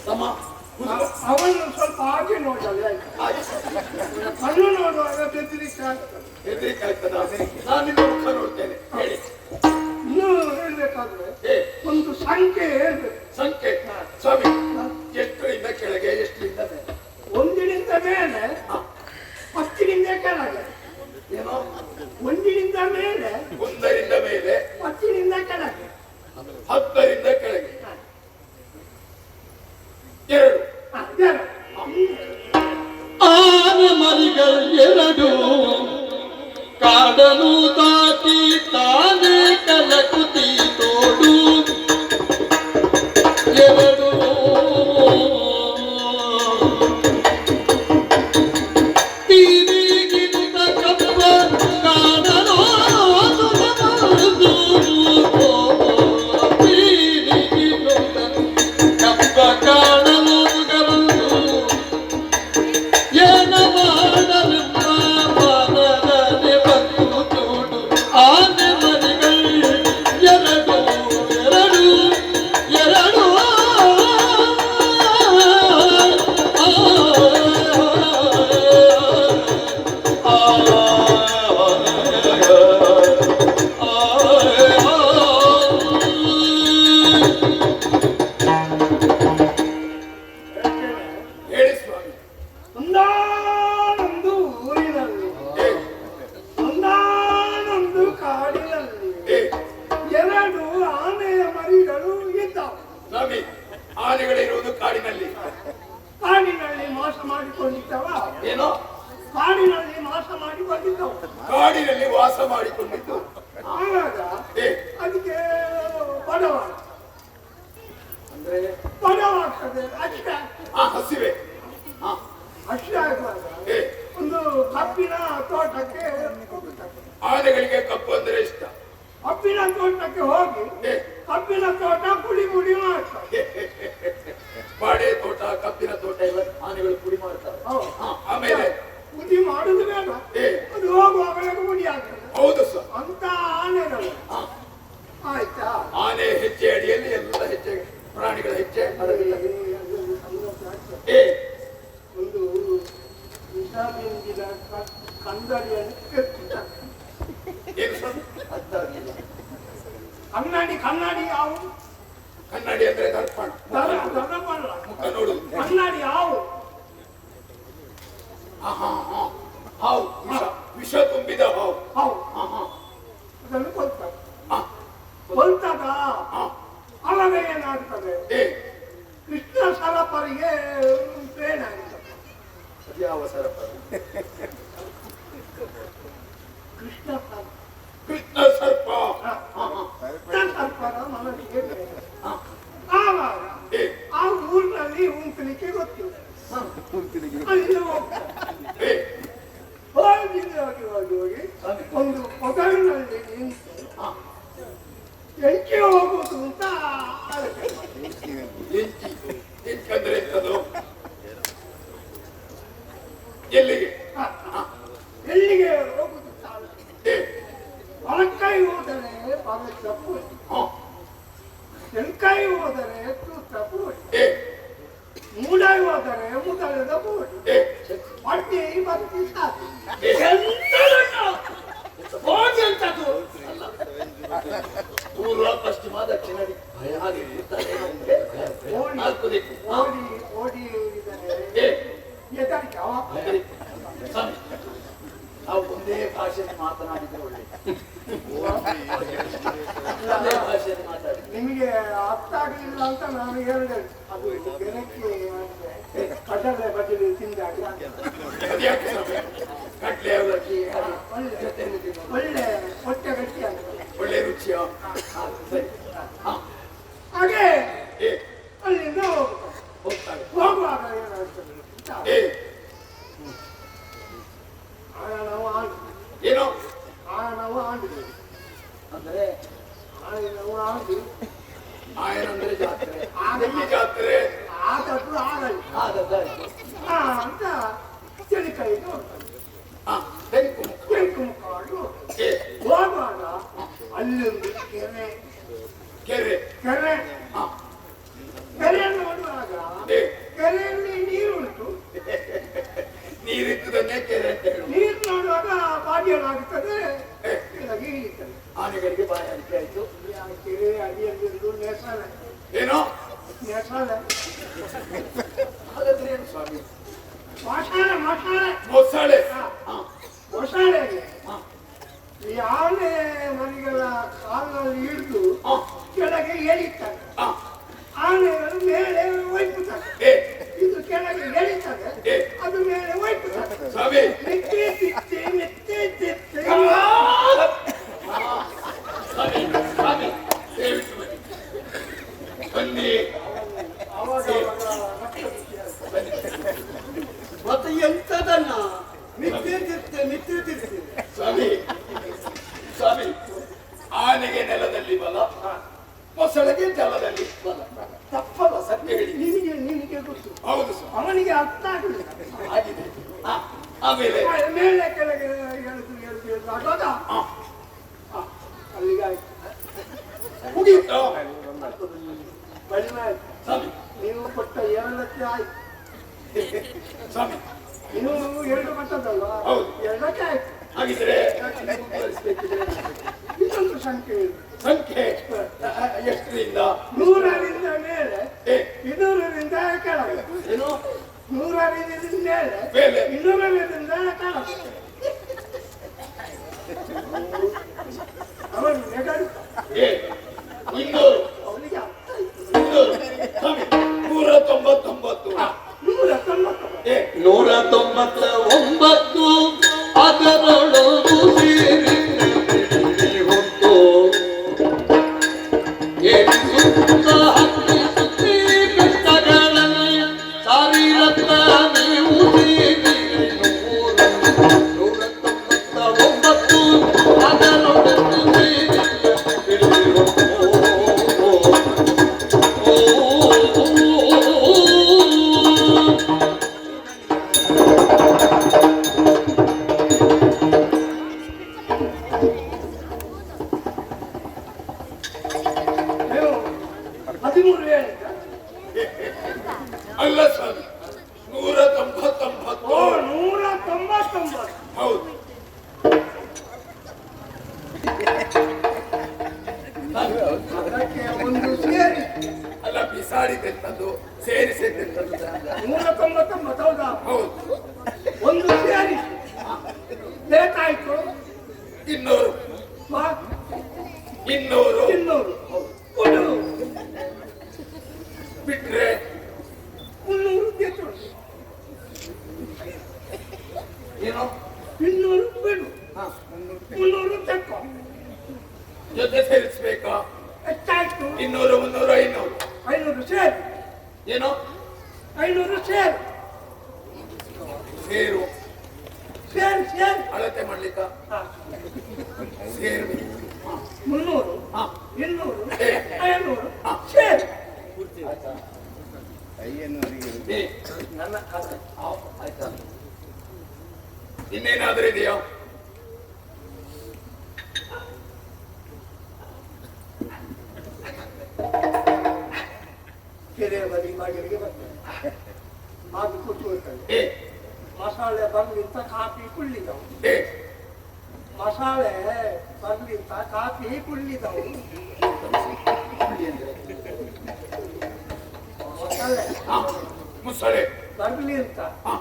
ತಮ್ಮ, ಅವನು ಸ್ವಲ್ಪ ಹಾಗೆ ನೋಡಲ್ಲ. ಕಣ್ಣು ನೋಡುವಾಗ ಬೆದರಿಕೆ ಆಗ್ತದೆ. ಹೆದರಿಕೆ ಆಗ್ತದ? ನಾನು ನಿಮ್ಮ ಮುಖ ನೋಡ್ತೇನೆ. ಹೇಳಿ. ಇನ್ನೂ ಹೇಳ್ಬೇಕಾದ್ರೆ ಏ, ಒಂದು ಸಂಖ್ಯೆ ಹೇಳ್ಬೇಕು. ಸಂಖ್ಯೆ. ಸ್ವಾಮಿ, ಎಷ್ಟರಿಂದ ಕೆಳಗೆ, ಎಷ್ಟರಿಂದ ಮೇಲೆ? ಒಂದಿನಿಂದ ಮೇಲೆ, ಹತ್ತಿನಿಂದ ಕೆಳಗೆ. ಏನೋ? ಒಂದಿನಿಂದ ಮೇಲೆ, ಒಂದರಿಂದ ಮೇಲೆ. ಮೇಲೆ ಹೊತ್ತಿನಿಂದ ಕೆಳಗೆ 10ರಿಂದ ಕೆಳಗೆ 2 ಎರಡು. ಆನೆ ಮರಿಗಳು ಎರಡು ಕಾಡನು ದಾಟಿ ತಾನೇ ಕಲಕುತಿ ತೋಡು ಎರಡು ತೀರಿಗಿಂತ ಕಪ್ಪ ಕಾಡನು ತೀರಿಗಿಂತ ಕಪ್ಪ ಕಾಡಲು ಏನ ಮಾಡಲು ಪಾದನೆ ಬಂದು ಚೂಡು ಆನೆ ಮರಿಗಳು ಎರಡು ಎರಡು ಎರಡು ಹೇಳಿ ಸ್ವಾಮಿ. ಒಂದಾನೊಂದು ಊರಿನಲ್ಲಿ ಒಂದಾನೊಂದು ಕಾಡಿನಲ್ಲಿ ಏ, ಎರಡು ಆನೆಯ ಮರಿಗಳು ಇದ್ದವು. ಸ್ವಾಮಿ, ಆನೆಗಳಿರುವುದು ಕಾಡಿನಲ್ಲಿ. ಕಾಡಿನಲ್ಲಿ ಮೋಸ ಮಾಡಿಕೊಂಡಿದ್ದವ. ಏನೋ ಕಾಡಿನಲ್ಲಿ ಮೋಸ ಮಾಡಿಕೊಂಡಿದ್ದವು. ಕಾಡಿನಲ್ಲಿ ವಾಸ ಮಾಡಿಕೊಂಡಿದ್ದು. ಆವಾಗ ಏ, ಅದಕ್ಕೆ ಬಡವಾಡ ಅಂದ್ರೆ ಬಡವಾಗ್ತದೆ ಅಷ್ಟೇ. ಆ ಹಸಿವೆ. ಆ, ಅಷ್ಟೇ ಆಗುವಾಗ ಏ, ಒಂದು ಕಬ್ಬಿನ ತೋಟಕ್ಕೆ ಹೋಗುತ್ತದೆ. ಆನೆಗಳಿಗೆ ಕಪ್ಪು ಅಂದ್ರೆ ಇಷ್ಟ. ಕಬ್ಬಿನ ತೋಟಕ್ಕೆ ಹೋಗಿ ಏ, ಕಬ್ಬಿನ ತೋಟ ಪುಡಿ ಪುಡಿ ಮಾಡ್ತಾರೆ. ಬಾಳೆ ತೋಟ, ಕಬ್ಬಿನ ತೋಟ ಎಲ್ಲ ಆನೆಗಳು ಪುಡಿ ಮಾಡ್ತಾರೆ. ಹೌದು. ಆಮೇಲೆ ಪುಡಿ ಮಾಡುದು ಬೇಡ, ಏ, ಅದು ಹೋಗುವಾಗ ಪುಡಿ ಆಗ್ತದೆ. ಹೌದು ಸರ್. ಅಂತ ಆನೆಗಳು ಆ, ಆಯ್ತಾ. ಆನೆ ಹೆಜ್ಜೆ ಅಡಿಯಲ್ಲಿ ಎಲ್ಲ ಹೆಜ್ಜೆ ಪ್ರಾಣಿಗಳ ಹೆಜ್ಜೆ ಅದರಲ್ಲಿ. ಏ, ಒಂದು ವಿಷಾದಿಂದಿನ ಕಂದಡಿಯನ್ನು ಕೆತ್ತಿದ್ದಾರೆ. ಏನು ಸರ್? ಅರ್ಥಾಗಿಲ್ಲ. ಕನ್ನಡಿ ಕನ್ನಡಿ ಯಾವು? ಕನ್ನಡಿ ಅಂದ್ರೆ ದರ್ಪಣ. ದೊಡ್ಡಬಲ್ಲ ಮುಖ ನೋಡು. ಕನ್ನಡಿ ಯಾವು? ಹಾವು, ವಿಷ, ವಿಷ ತುಂಬಿದ ಹಾವು. ಹೌದು, ಹಾ, ಹಾ, ಅದನ್ನು ಕೊಲ್ತಾರೆ. ಹಾ, ಕೊಲ್ತದ ಹಾ. ಅವಾಗ ಏನಾಗ್ತದೆ? ಏ, ಕೃಷ್ಣ ಸರಪರಿಗೆ ಪ್ರೇರಣೆ ಆಗ್ತದೆ. ಅದ್ಯಾವ ಸರಪ? ಕೃಷ್ಣ ಸರ ಕೃಷ್ಣ ಸರ್ಪ. ಹಾ, ಹಾ, ಹಾ. ಕೃಷ್ಣ ಸರ್ಪರ ಮನಸ್ಸಿಗೆ ಪ್ರೇರಣೆ. ಹಾ. ಆವಾಗ ಏ, ಆ ಊರಿನಲ್ಲಿ ಉಂಟಲಿಕ್ಕೆ ಗೊತ್ತಿಲ್ಲ. ಹಾ. ಅಲ್ಲಿ ಹೋಗ್ತಾರೆ. ಏ, ಹೋಗಿ ಹೋಗಿ ಒಂದು ಮೊದಲಿನಲ್ಲಿ ನಿಂತು ಹಾ. ಎಂಕಿ ಹೋಗುವುದು ಅಂತ ಆಲೋಚನೆ ಮಾಡಿ. ಎಂಕಿ. ಎಂಕಿ ಅಂದ್ರೆ ಎಂತದು? ಎಲ್ಲಿಗೆ? ಹಾ, ಹಾ. ಎಲ್ಲಿಗೆ ಹೋಗುದು ಅಂತ ಆಲೋಚನೆ. ಏ, ಹೊಲಕ್ಕೈ ಹೋದರೆ ಪವಿತ್ರ ಪೂಜೆ, ಹಾ. ತೆಂಕೈ ಹೋದರೆ ತೂತ ಪೂಜೆ, ಏ, ಮೂಡೈ ಹೋದರೆ ಮುದಳದ ಪೂಜೆ, ಏ, ಬಡ್ಡಿ ಬತ್ತಿ ಸಾಕು. ಏ. ಎಂತದನ್ನು? ಹೋಗಿ ಎಂತದು? ಪೂರ್ವ, ಪಶ್ಚಿಮ, ದಕ್ಷಿಣ ದಿಕ್ಕು ಹಾಗೆ ಇರ್ತಾರೆ ನಮ್ಗೆ. ಓಡಿ ನಾಲ್ಕು ದಿಕ್ಕು. ಹಾ. ಓಡಿ ಓಡಿ ಇದ್ದಾರೆ. ಏ, ಎದಕ್ಕೆ ಅವ? ಹಾಗೆ. ಸ್ವಾಮಿ, ನಾವು ಒಂದೇ ಭಾಷೆಯಲ್ಲಿ ಮಾತನಾಡಿದ್ರೆ ಒಳ್ಳೆ. ಒಂದೇ ಭಾಷೆಯಲ್ಲಿ ಮಾತಾಡಿ. ನಿಮಗೆ ಅರ್ಥ ಆಗಲಿಲ್ಲ ಅಂತ ನಾನು ಹೇಳಿದೆ. ಅದು ಗೆರಕ್ಕೆ ಅಂದ್ರೆ ಕಡಲೆ ಬದಲು ತಿಂದಾಗ ಅದ್ಯಾಕೆ ಸ್ವಾಮಿ? ಕಡ್ಲೆ ಅವಲಕ್ಕಿ ಹಾಗೆ ಒಳ್ಳೆ ಜೊತೆಯಲ್ಲಿ ತಿನ್ನೋದು. ಒಳ್ಳೆ ಹೊಟ್ಟೆ ಗಟ್ಟಿ ಆಗ್ತದೆ. ಒಳ್ಳೆ ರುಚಿಯ. ಹಾ, ಸರಿ. ಹಾ. ಹಾಗೆ ಏ, ಅಲ್ಲಿಂದ ಹೋಗ್ತಾರೆ. ಹೋಗ್ತಾರೆ. ಹೋಗುವಾಗ ಏನಾಗ್ತದೆ ಅಂತ ಏ, ಆಗ ನಾವು ಆಂಡ್ ಏನೋ ಆಗ ನಾವು ಆಂಡಿದ್ವಿ. ಅಂದ್ರೆ ಆಗ ನಾವು ಆಂಡಿ ಆಯನಂದ್ರೆ ಜಾತ್ರೆ. ಆಗ ಎಲ್ಲಿ ಜಾತ್ರೆ? ಆದದ್ದು ಆಗಲ್ಲ ಆದದ್ದಾಯ್ತು. ಅಂತ ಚಳಿಕೈಗೆ ಹೋಗ್ತಾರೆ. ಹಾ, ತೆಂಕು. ಕೆಂಪು ಮುಖವಾಗಿ ಹೋಗ್ತಾರೆ. ಏ, ಹೋಗುವಾಗ ಅಲ್ಲೊಂದು ಕೆರೆ ಕೆರೆ. ಕೆರೆ ಹಾ. ಕೆರೆಯನ್ನು ನೋಡುವಾಗ ಏ, ಕೆರೆಯಲ್ಲಿ ನೀರುಂಟು. ನೀರಿದ್ದದನ್ನೇ ಕೆರೆ ಅಂತ ಹೇಳು. ನೀರು ನೋಡುವಾಗ ಬಾಡಿಯಲಾಗುತ್ತದೆ, ಕೆಳಗೆ ಇಳಿತದೆ. ಆನೆಗಳಿಗೆ ಬಾಯಾರಿಕೆ ಆಯ್ತು. ಆ ಕೆರೆ ಅಡಿಯಲ್ಲಿರುವುದು ನೆಸಳೆ. ಏನೋ ನೆಸಳೆ ಹಾಗಾದ್ರೆ ಏನು ಸ್ವಾಮಿ? ಮಸಾಲೆ ಮಸಾಲೆ ಮೊಸಳೆ. ಹಾ. ಹಾ, ಮೊಸಳೆಗೆ ಹಾ. ಆನೆ ಮರಿಗಳ ಕಾಲಲ್ಲಿ ಹಿಡಿದು ಆ, ಕೆಳಗೆ ಎಳಿತಾರೆ. ಆ, ಆನೆಗಳು ಮೇಲೆ ಒಯ್ಪುತ್ತಾರೆ. ಏ, ಇದು ಕೆಳಗೆ ಎಳಿತಾರೆ, ಅದು ಮೇಲೆ ಒಯ್ಪುತ್ತಾರೆ. ಸ್ವಾಮಿ ಮೆತ್ತೆ ತಿತ್ತಿ ಮೆತ್ತೆ ತಿತ್ತಿ. ಸ್ವಾಮಿ ಸ್ವಾಮಿ ದಯವಿಟ್ಟು ಬನ್ನಿ. ಅವಾಗ ಮತ್ತೆ ಎಂತದನ್ನ ಮಿಥ್ಯೆ ತಿರ್ತಿ ಸ್ವಾಮಿ ಸ್ವಾಮಿ ಆನೆಗೆ ನೆಲದಲ್ಲಿ ಬಲ, ಮೊಸಳೆಗೆ ಜಲದಲ್ಲಿ ಬಲ. ತಪ್ಪಲ್ಲ ಸತ್ಯ ಹೇಳಿ. ನಿನಗೆ ಗೊತ್ತು, ಹೌದು ಸ್ವಾಮಿ, ಅವನಿಗೆ ಅರ್ಥ ಆಗಲಿಲ್ಲ. ಆಗಿದೆ. ಆ, ಆಮೇಲೆ ಮೇಲೆ ಕೆಳಗೆ ಎಳೆದು ಆಗೋದ ಆ, ಅಲ್ಲಿಗೆ ಆಯ್ತು. ಮುಗಿಯಿತು. ಬಳಿಮ ಆಯ್ತು. ಸ್ವಾಮಿ ನೀವು ಕೊಟ್ಟ 2 ಲಕ್ಷ ಆಯ್ತು. ಸ್ವಾಮಿ ನೀವು 2 ಕೊಟ್ಟದಲ್ವಾ, ಹೌದು. 2 ಲಕ್ಷ ಆಯ್ತು. ಹಾಗಿದ್ರೆ ಯಾಕೆ ನೀವು ಕಳಿಸ್ಬೇಕಿದೆ? ಇದೊಂದು ಸಂಖ್ಯೆ ಇದೆ. ಸಂಖ್ಯೆ ಎಷ್ಟರಿಂದ? 100ರಿಂದ ಮೇಲೆ, ಏ, 200ರಿಂದ ಕೆಳಗೆ. ಏನು 100ರಿಂದ ಮೇಲೆ, ಮೇಲೆ 200ರಿಂದ ಕೆಳಗೆ. ಅವನು ನೆಗಡು, ಏ 200 ಅವನಿಗೆ ಅರ್ಥ ಆಯ್ತು. 200 ಸ್ವಾಮಿ 199. 199. ಏ 199 ಅದರೊಳಗು ಸೇರಿ ಹೊತ್ತು ಎನಿಸುತ್ತ ಹತ್ತಿಸುತ್ತಿ ಬೆಟ್ಟಗಳಲ್ಲಿ ಸಾರಿರತ್ತ ನೀವು ಸೇರಿ 199 ಅದರೊಳಗು ಸೇರಿ ನೀವು 13 ಹೇಳಿದ್ದ? ಅಲ್ಲ ಸ್ವಾಮಿ 199. ಓ 199. ಹೌದು ಅದಕ್ಕೆ ಒಂದು ಸೇರಿ ಅಲ್ಲ, ಬಿಸಾಡಿದೆಂತದ್ದು ಸೇರಿಸಿದ್ದೆಂತದ್ದು. 199 ಹೌದಾ? ಹೌದು ಒಂದು ಸೇರಿ ಬೇಕಾಯ್ತು. 200 ಬಾ, 200 200 ಕೊಡು. ಬಿಟ್ರೆ 300 ಬೇಕು. ಏನೋ 200 ಬಿಡು, 300 ತಕ್ಕೋ. ಜೊತೆ ಸೇರಿಸ್ಬೇಕಾ? ಎಷ್ಟಾಯ್ತು? 200 300 500. 500 ಸೇರಿ, ಏನೋ 500 ಸೇರಿ, ಸೇರು ಸೇರಿ ಸೇರಿ. ಅಳತೆ ಮಾಡ್ಲಿಕ್ಕ ಹಾ, ಸೇರು. 300 ಹಾ 200 ಏ. 500 ಸೇರಿ. ಏ, ನನ್ನ ಖಾತೆ. ಆಯ್ತಾ? ಇನ್ನೇನಾದ್ರೂ ಇದೆಯಾ? ಕೆರೆಯ ಬದಿ ಬಾಗಿಲಿಗೆ ಬರ್ತೇನೆ. ಅದು ಕೂತ್ಕೊಳ್ತೇನೆ. ಏ ಮಸಾಲೆ ಬರ್ಲಿಂತ ಕಾಫಿ ಕುಳ್ಳಿದವು. ಏ ಮಸಾಲೆ ಬರ್ಲಿಂತ ಕಾಫಿ ಕುಳ್ಳಿದವು. ಮಸಾಲೆ ಹಾ ಮುಸಳೆ. ಬರ್ಲಿ ಅಂತ ಹಾ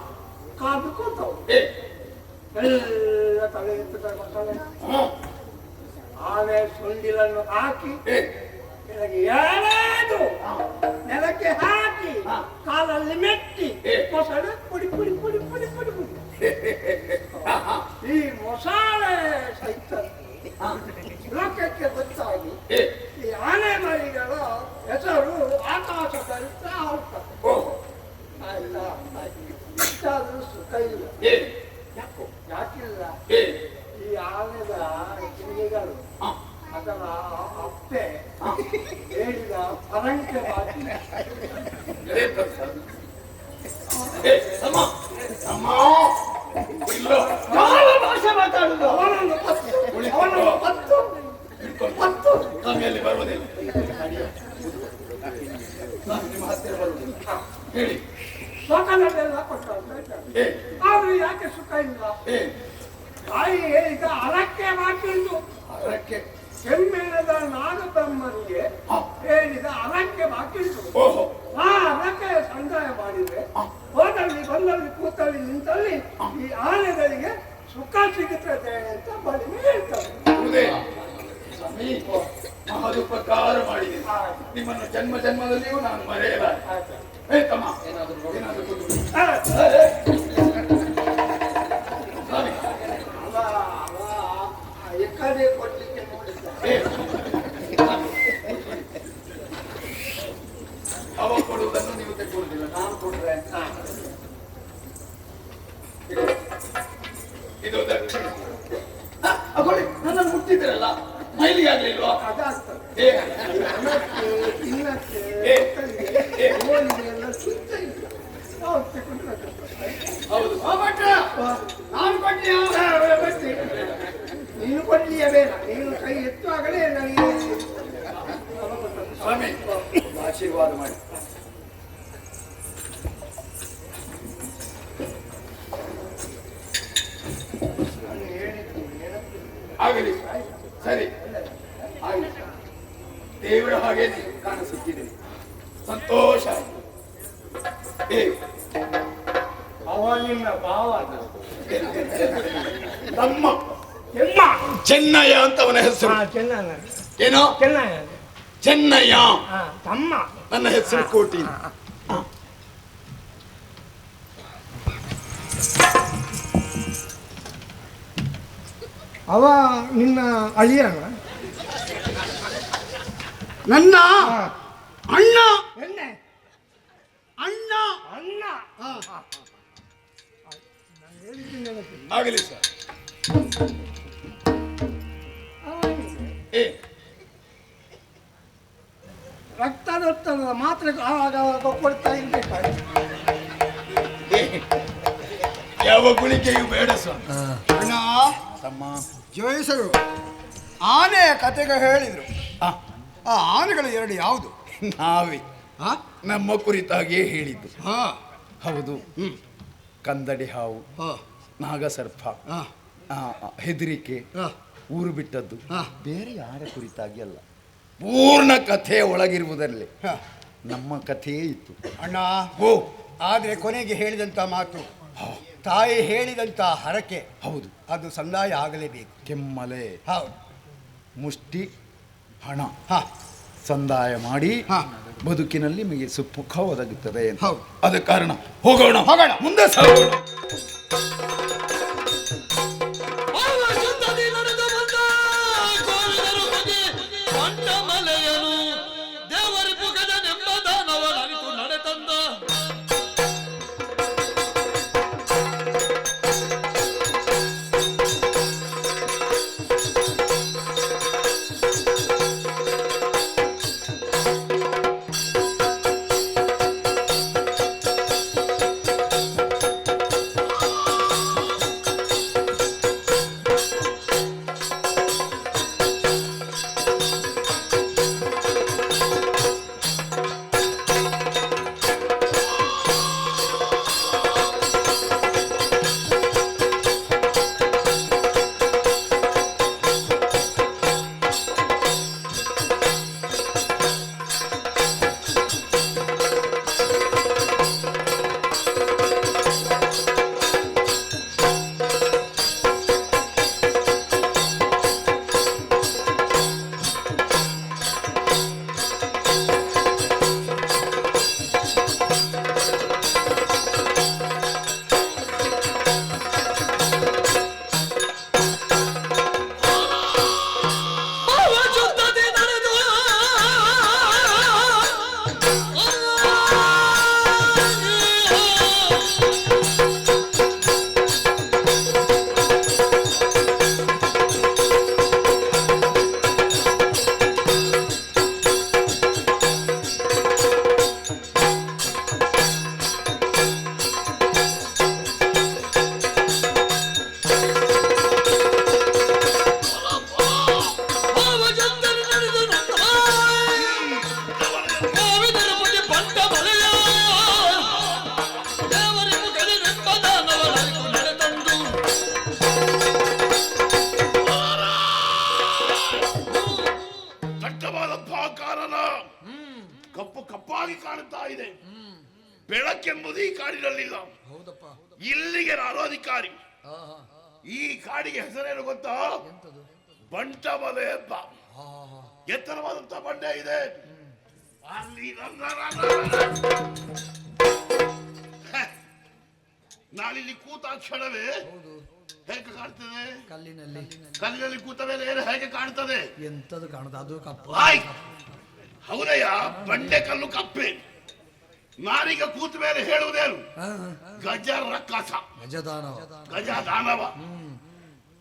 ಕಾದು ಕೂತವು. ಏ ಎಲ್ಲ ತಲೆ ಎತ್ತುತ್ತಾರೆ ಮಸಾಲೆ. ಹಾ ಆನೆ ಸುಂಡಿಲನ್ನು ಹಾಕಿ ಏ ಕೆಳಗೆ ಎಳೆದು ನೆಲಕ್ಕೆ ಹಾಕಿ ಕಾಲಲ್ಲಿ ಮೆಟ್ಟಿ ಮೊಸಳೆ ಪುಡಿ ಪುಡಿ ಪುಡಿ ಪುಡಿ ಪುಡಿ ಪುಡಿ. ಈ ಮೊಸಳೆ ಸಹಿತ ಲೋಕಕ್ಕೆ ಗೊತ್ತಾಗಿ ಏ ಈ ಆನೆ ಮರಿಗಳ ಹೆಸರು ಆಕಾಶ ಕರಿತಾ ಹೋಗ್ತದೆ. ಓಹ್ ಆಯ್ತಾ? ಇಷ್ಟಾದ್ರೂ ಸುಖ ಇಲ್ಲ. ಏ ಯಾಕಿಲ್ಲ? ಏ ಈ ಆನೆದ ಕಿರಿಗೆಗಳು ಹಾ ಅದರ ಅಪ್ಪೆ ಹೇಳಿದ ಪರಂಕೆ ಬಾಕಿ. ಏ ಸಮ ಸಮ ಇಲ್ಲ ಯಾವ ಭಾಷೆ ಮಾತಾಡುದು? ಅವನನ್ನು ಪತ್ತು, ಅವನನ್ನು ಪತ್ತು, ಪತ್ತು. ಆಮೇಲೆ ಬರುವುದಿಲ್ಲ. ನಾನು ನಿಮ್ಮ ಹತ್ತಿರ ಬರುವುದಿಲ್ಲ. ಹೇಳಿ. ಲೋಕದಲ್ಲೆಲ್ಲ ಕೊಟ್ಟರು ಏ ಆದ್ರೆ ಯಾಕೆ ಸುಖ ಇಲ್ಲ? ಏ ತಾಯಿ ಹೇಳಿದ ಅರಕ್ಕೆ ಮಾತಿಂದು ಅದಕ್ಕೆ ಕೆಮ್ಮೆಣದ ನಾಗಬ್ರಹ್ಮನಿಗೆ ಹೇಳಿದ ಅರಕ್ಕೆ ಬಾಕಿಂದು. ಓಹೋ ಆ ಅರಕ್ಕೆ ಸಂದಾಯ ಮಾಡಿದ್ರೆ ಹೋದಲ್ಲಿ ಬಂದಲ್ಲಿ ಕೂತಲ್ಲಿ ನಿಂತಲ್ಲಿ ಈ ಆನೆಗಳಿಗೆ ಸುಖ ಸಿಗುತ್ತದೆ ಅಂತ ಬಳಿ ಹೇಳ್ತಾರೆ. ಮಹದುಪಕಾರ ಮಾಡಿದೆ. ನಿಮ್ಮನ್ನು ಜನ್ಮ ಜನ್ಮದಲ್ಲಿಯೂ ನಾನು ಮರೆಯಲಾರೆ. ಏ ತಮ್ಮ, ಏನಾದರೂ ಕೊಟ್ಟು ಸ್ವಾಮಿ, ಎಕ್ಕಡೆ ಕೊಡ್ಲಿಕ್ಕೆ ನೋಡಿದ್ದ. ಅವ ಕೊಡುವುದನ್ನು ನೀವು ತೆಗೆದುಕೊಳ್ಳುವುದಿಲ್ಲ, ನಾನು ಕೊಡುವೆ. ಇದು ದಕ್ಷಿಣ. ಅಗೊಳ್ಳಿ, ನನ್ನನ್ನು ಮುಟ್ಟಿದ್ದೀರಲ್ಲ, ಮೈಲಿಗೆ ಆಗ್ಲಿಲ್ವಾ? ಅದಾಗ್ತದೆ. ಏ, ಹಣಕ್ಕೆ, ತಿನ್ನಕ್ಕೆ, ಏ, ಏ. ಓದಿಗೆ ಎಲ್ಲ ಸುತ್ತ ಇಲ್ಲ. ನಾವು ತಗೊಂಡ್ರೆ ಆಗ್ತದೆ. ಹೌದು. ನಾನು ಕೊಡ್ಲಿ ನೀನು ಕೊಡ್ಲಿಯ ಬೇಡ, ನೀನು ಕೈ ಎತ್ತುವಾಗಲೇ ನನಗೆ ಸ್ವಾಮಿ, ಒಂದು ಆಶೀರ್ವಾದ ಮಾಡಿ. ನಾನು ಹೇಳಿದ್ದೀನಿ ನೆನಪಿಲ್ಲ. ಆಗಲಿ, ಸರಿ ಆಗಲಿ. ದೇವರ ಹಾಗೆ ನೀವು ಕಾಣಿಸುತ್ತಿದ್ದೀರಿ, ಸಂತೋಷ ಆಯ್ತು. ಏ, ಅವ ನಿನ್ನ ಭಾವ ತಮ್ಮ ಚೆನ್ನಯ್ಯ ಅಂತ ಅವನ ಹೆಸರು. ಚೆನ್ನ ಏನೋ ಚೆನ್ನ ಚೆನ್ನಯ್ಯ, ತಮ್ಮ ನನ್ನ ಹೆಸರು ಕೋಟಿ. ಅವ ನಿನ್ನ ಅಳಿಯನ ನನ್ನ ಅಣ್ಣ. ಎಣ್ಣೆ ಅಣ್ಣ ಅಣ್ಣ ನಾನು ಹೇಳಿದ್ದೀನಿ ನೆನಪಿಲ್ಲ. ಆಗಲಿ ಸರ್. ಏ, ರಕ್ತದೊತ್ತಡದ ಮಾತ್ರೆ ಆವಾಗ ಕೊಡ್ತಾ ಇರ್ಬೇಕಾಗಿ. ಏ, ಯಾವ ಗುಳಿಗೆಯೂ ಬೇಡ ಸ್ವಾಮಿ. ಅಣ್ಣ ತಮ್ಮ, ಜೋಯಿಸರು ಆನೆಯ ಕತೆಗೆ ಹೇಳಿದ್ರು. ಆ, ಆ ಆನೆಗಳು ಎರಡು ಯಾವುದು? ನಾವೇ ಹಾ ನಮ್ಮ ಕುರಿತಾಗಿಯೇ ಹೇಳಿದ್ದು. ಹಾ ಹೌದು. ಕಂದಡಿ ಹಾವು, ಹಾ ನಾಗಸರ್ಪ, ಹಾ ಹೆದರಿಕೆ, ಹಾ ಊರು ಬಿಟ್ಟದ್ದು, ಹಾ. ಬೇರೆ ಯಾರ ಕುರಿತಾಗಿ ಅಲ್ಲ. ಪೂರ್ಣ ಕಥೆ ಒಳಗಿರುವುದರಲ್ಲಿ ಹಾ. ನಮ್ಮ ಕಥೆಯೇ ಇತ್ತು. ಅಣ್ಣ ಓ, ಆದ್ರೆ ಕೊನೆಗೆ ಹೇಳಿದಂತ ಮಾತು, ತಾಯಿ ಹೇಳಿದಂತ ಹರಕೆ, ಹೌದು. ಅದು ಸಂದಾಯ ಆಗಲೇಬೇಕು. ಕೆಮ್ಮಲೆ, ಹೌದು. ಮುಷ್ಟಿ ಹಣ ಹಾ ಸಂದಾಯ ಮಾಡಿ ಹಾ. ಬದುಕಿನಲ್ಲಿ ನಿಮಗೆ ಸುಖ ಒದಗುತ್ತದೆ ಅಂತ. ಹೌದು. ಅದ ಕಾರಣ ಹೋಗೋಣ, ಹೋಗೋಣ. ಮುಂದೆ ಸಾಗೋಣ. ಆವಶುದ್ಧದಿ ನಡೆದು ಬಂದ ಗೋವಿಂದರು ಬಗೆ ಕಂಠಮಲೆಯನು ದೇವರಿ ಪುಗದನೆಂಬ ದಾನವನರಿತು ನಡೆತಂದ. ಆವಶುದ್ಧದಿ ನಡೆದು ಆವಶುದ್ಧದಿ ನಡೆದು ಗೋವಿಂದರ ಬಗೆ ಕಂಠಮಲೆಯ ದೇವರಿ ಪುಗದನೆಂಬ ದಾನವನರಿತು ನಡೆತಂದು. ದಟ್ಟವಾದಂತಹ ಕಾರಣ ಕಪ್ಪು ಕಪ್ಪಾಗಿ ಕಾಣುತ್ತಾ ಇದೆ. ಬೆಳಕೆಂಬುದು ಈ ಕಾಡಿನಲ್ಲಿಲ್ಲ. ಇಲ್ಲಿಗೆ ನಾನು ಅಧಿಕಾರಿ. ಈ ಕಾಡಿಗೆ ಹೆಸರೇನು ಗೊತ್ತಾ? ಬಂಟಮಲೆ ಅಂತ. ಎತ್ತರವಾದಂತ ಬಂಡೆ ಇದೆ. ಅಲ್ಲಿ ನಾನಿಲ್ಲಿ ಕೂತ ಕ್ಷಣವೇ ಹೇಗೆ ಕಾಣ್ತದೆ? ಕಲ್ಲಿನಲ್ಲಿ ಕೂತ ಮೇಲೆ ಏನು ಹೇಗೆ ಕಾಣ್ತದೆ? ಎಂತದು ಕಾಣುದು? ಅದು ಕಪ್ಪು. ಹೌದಯ್ಯ, ಬಂಡೆ ಕಲ್ಲು ಕಪ್ಪೆ. ನಾನೀಗ ಕೂತ ಮೇಲೆ ಹೇಳುವುದೇನು? ಗಜ ರಕ್ಕಸ, ಗಜ ದಾನವ.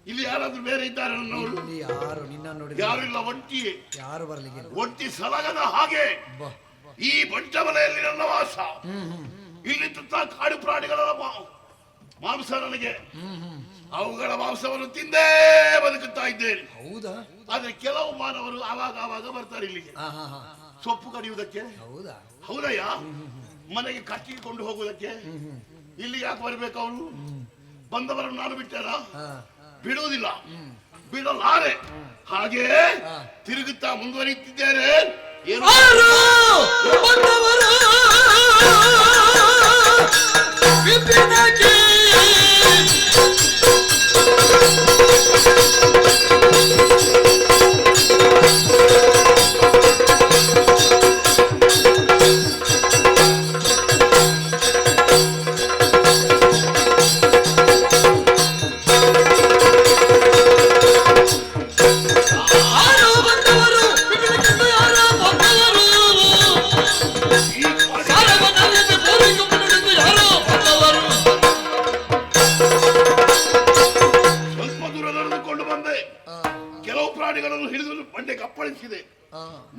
ಇಲ್ಲಿ ಯಾರಾದ್ರೂ ಬೇರೆ ಇದ್ದಾರೆ ನನ್ನವರು? ಯಾರು ನಿನ್ನ ನೋಡಿ? ಯಾರಿಲ್ಲ, ಒಂಟಿಯೇ. ಯಾರು ಬರ್ಲಿಕ್ಕೆ? ಒಂಟಿ ಸಲಗದ ಹಾಗೆ ಈ ಬಂಟಮನೆಯಲ್ಲಿ ನನ್ನ ವಾಸ. ಇಲ್ಲಿ ಕಾಡು ಪ್ರಾಣಿಗಳ ಮಾಂಸ ನನಗೆ. ಅವುಗಳ ಮಾಂಸವನ್ನು ತಿಂದೇ ಬದುಕುತ್ತಾ ಇದ್ದೇನೆ. ಹೌದಾ? ಆದ್ರೆ ಕೆಲವು ಮಾನವರು ಆವಾಗ ಬರ್ತಾರೆ ಇಲ್ಲಿಗೆ ಸೊಪ್ಪು ಕಡಿಯುವುದಕ್ಕೆ. ಹೌದಾ? ಹೌದಯ್ಯ, ಮನೆಗೆ ಕಟ್ಟಿಗೆ ಕೊಂಡು ಹೋಗುವುದಕ್ಕೆ. ಇಲ್ಲಿ ಯಾಕೆ ಬರಬೇಕು ಅವರು? ಬಂದವರನ್ನು ನಾನು ಬಿಟ್ಟೇನ? ಬಿಡುವುದಿಲ್ಲ, ಬಿಡಲಾರೆ. ಹಾಗೆ ತಿರುಗುತ್ತಾ ಮುಂದುವರಿಯುತ್ತಿದ್ದೇನೆ.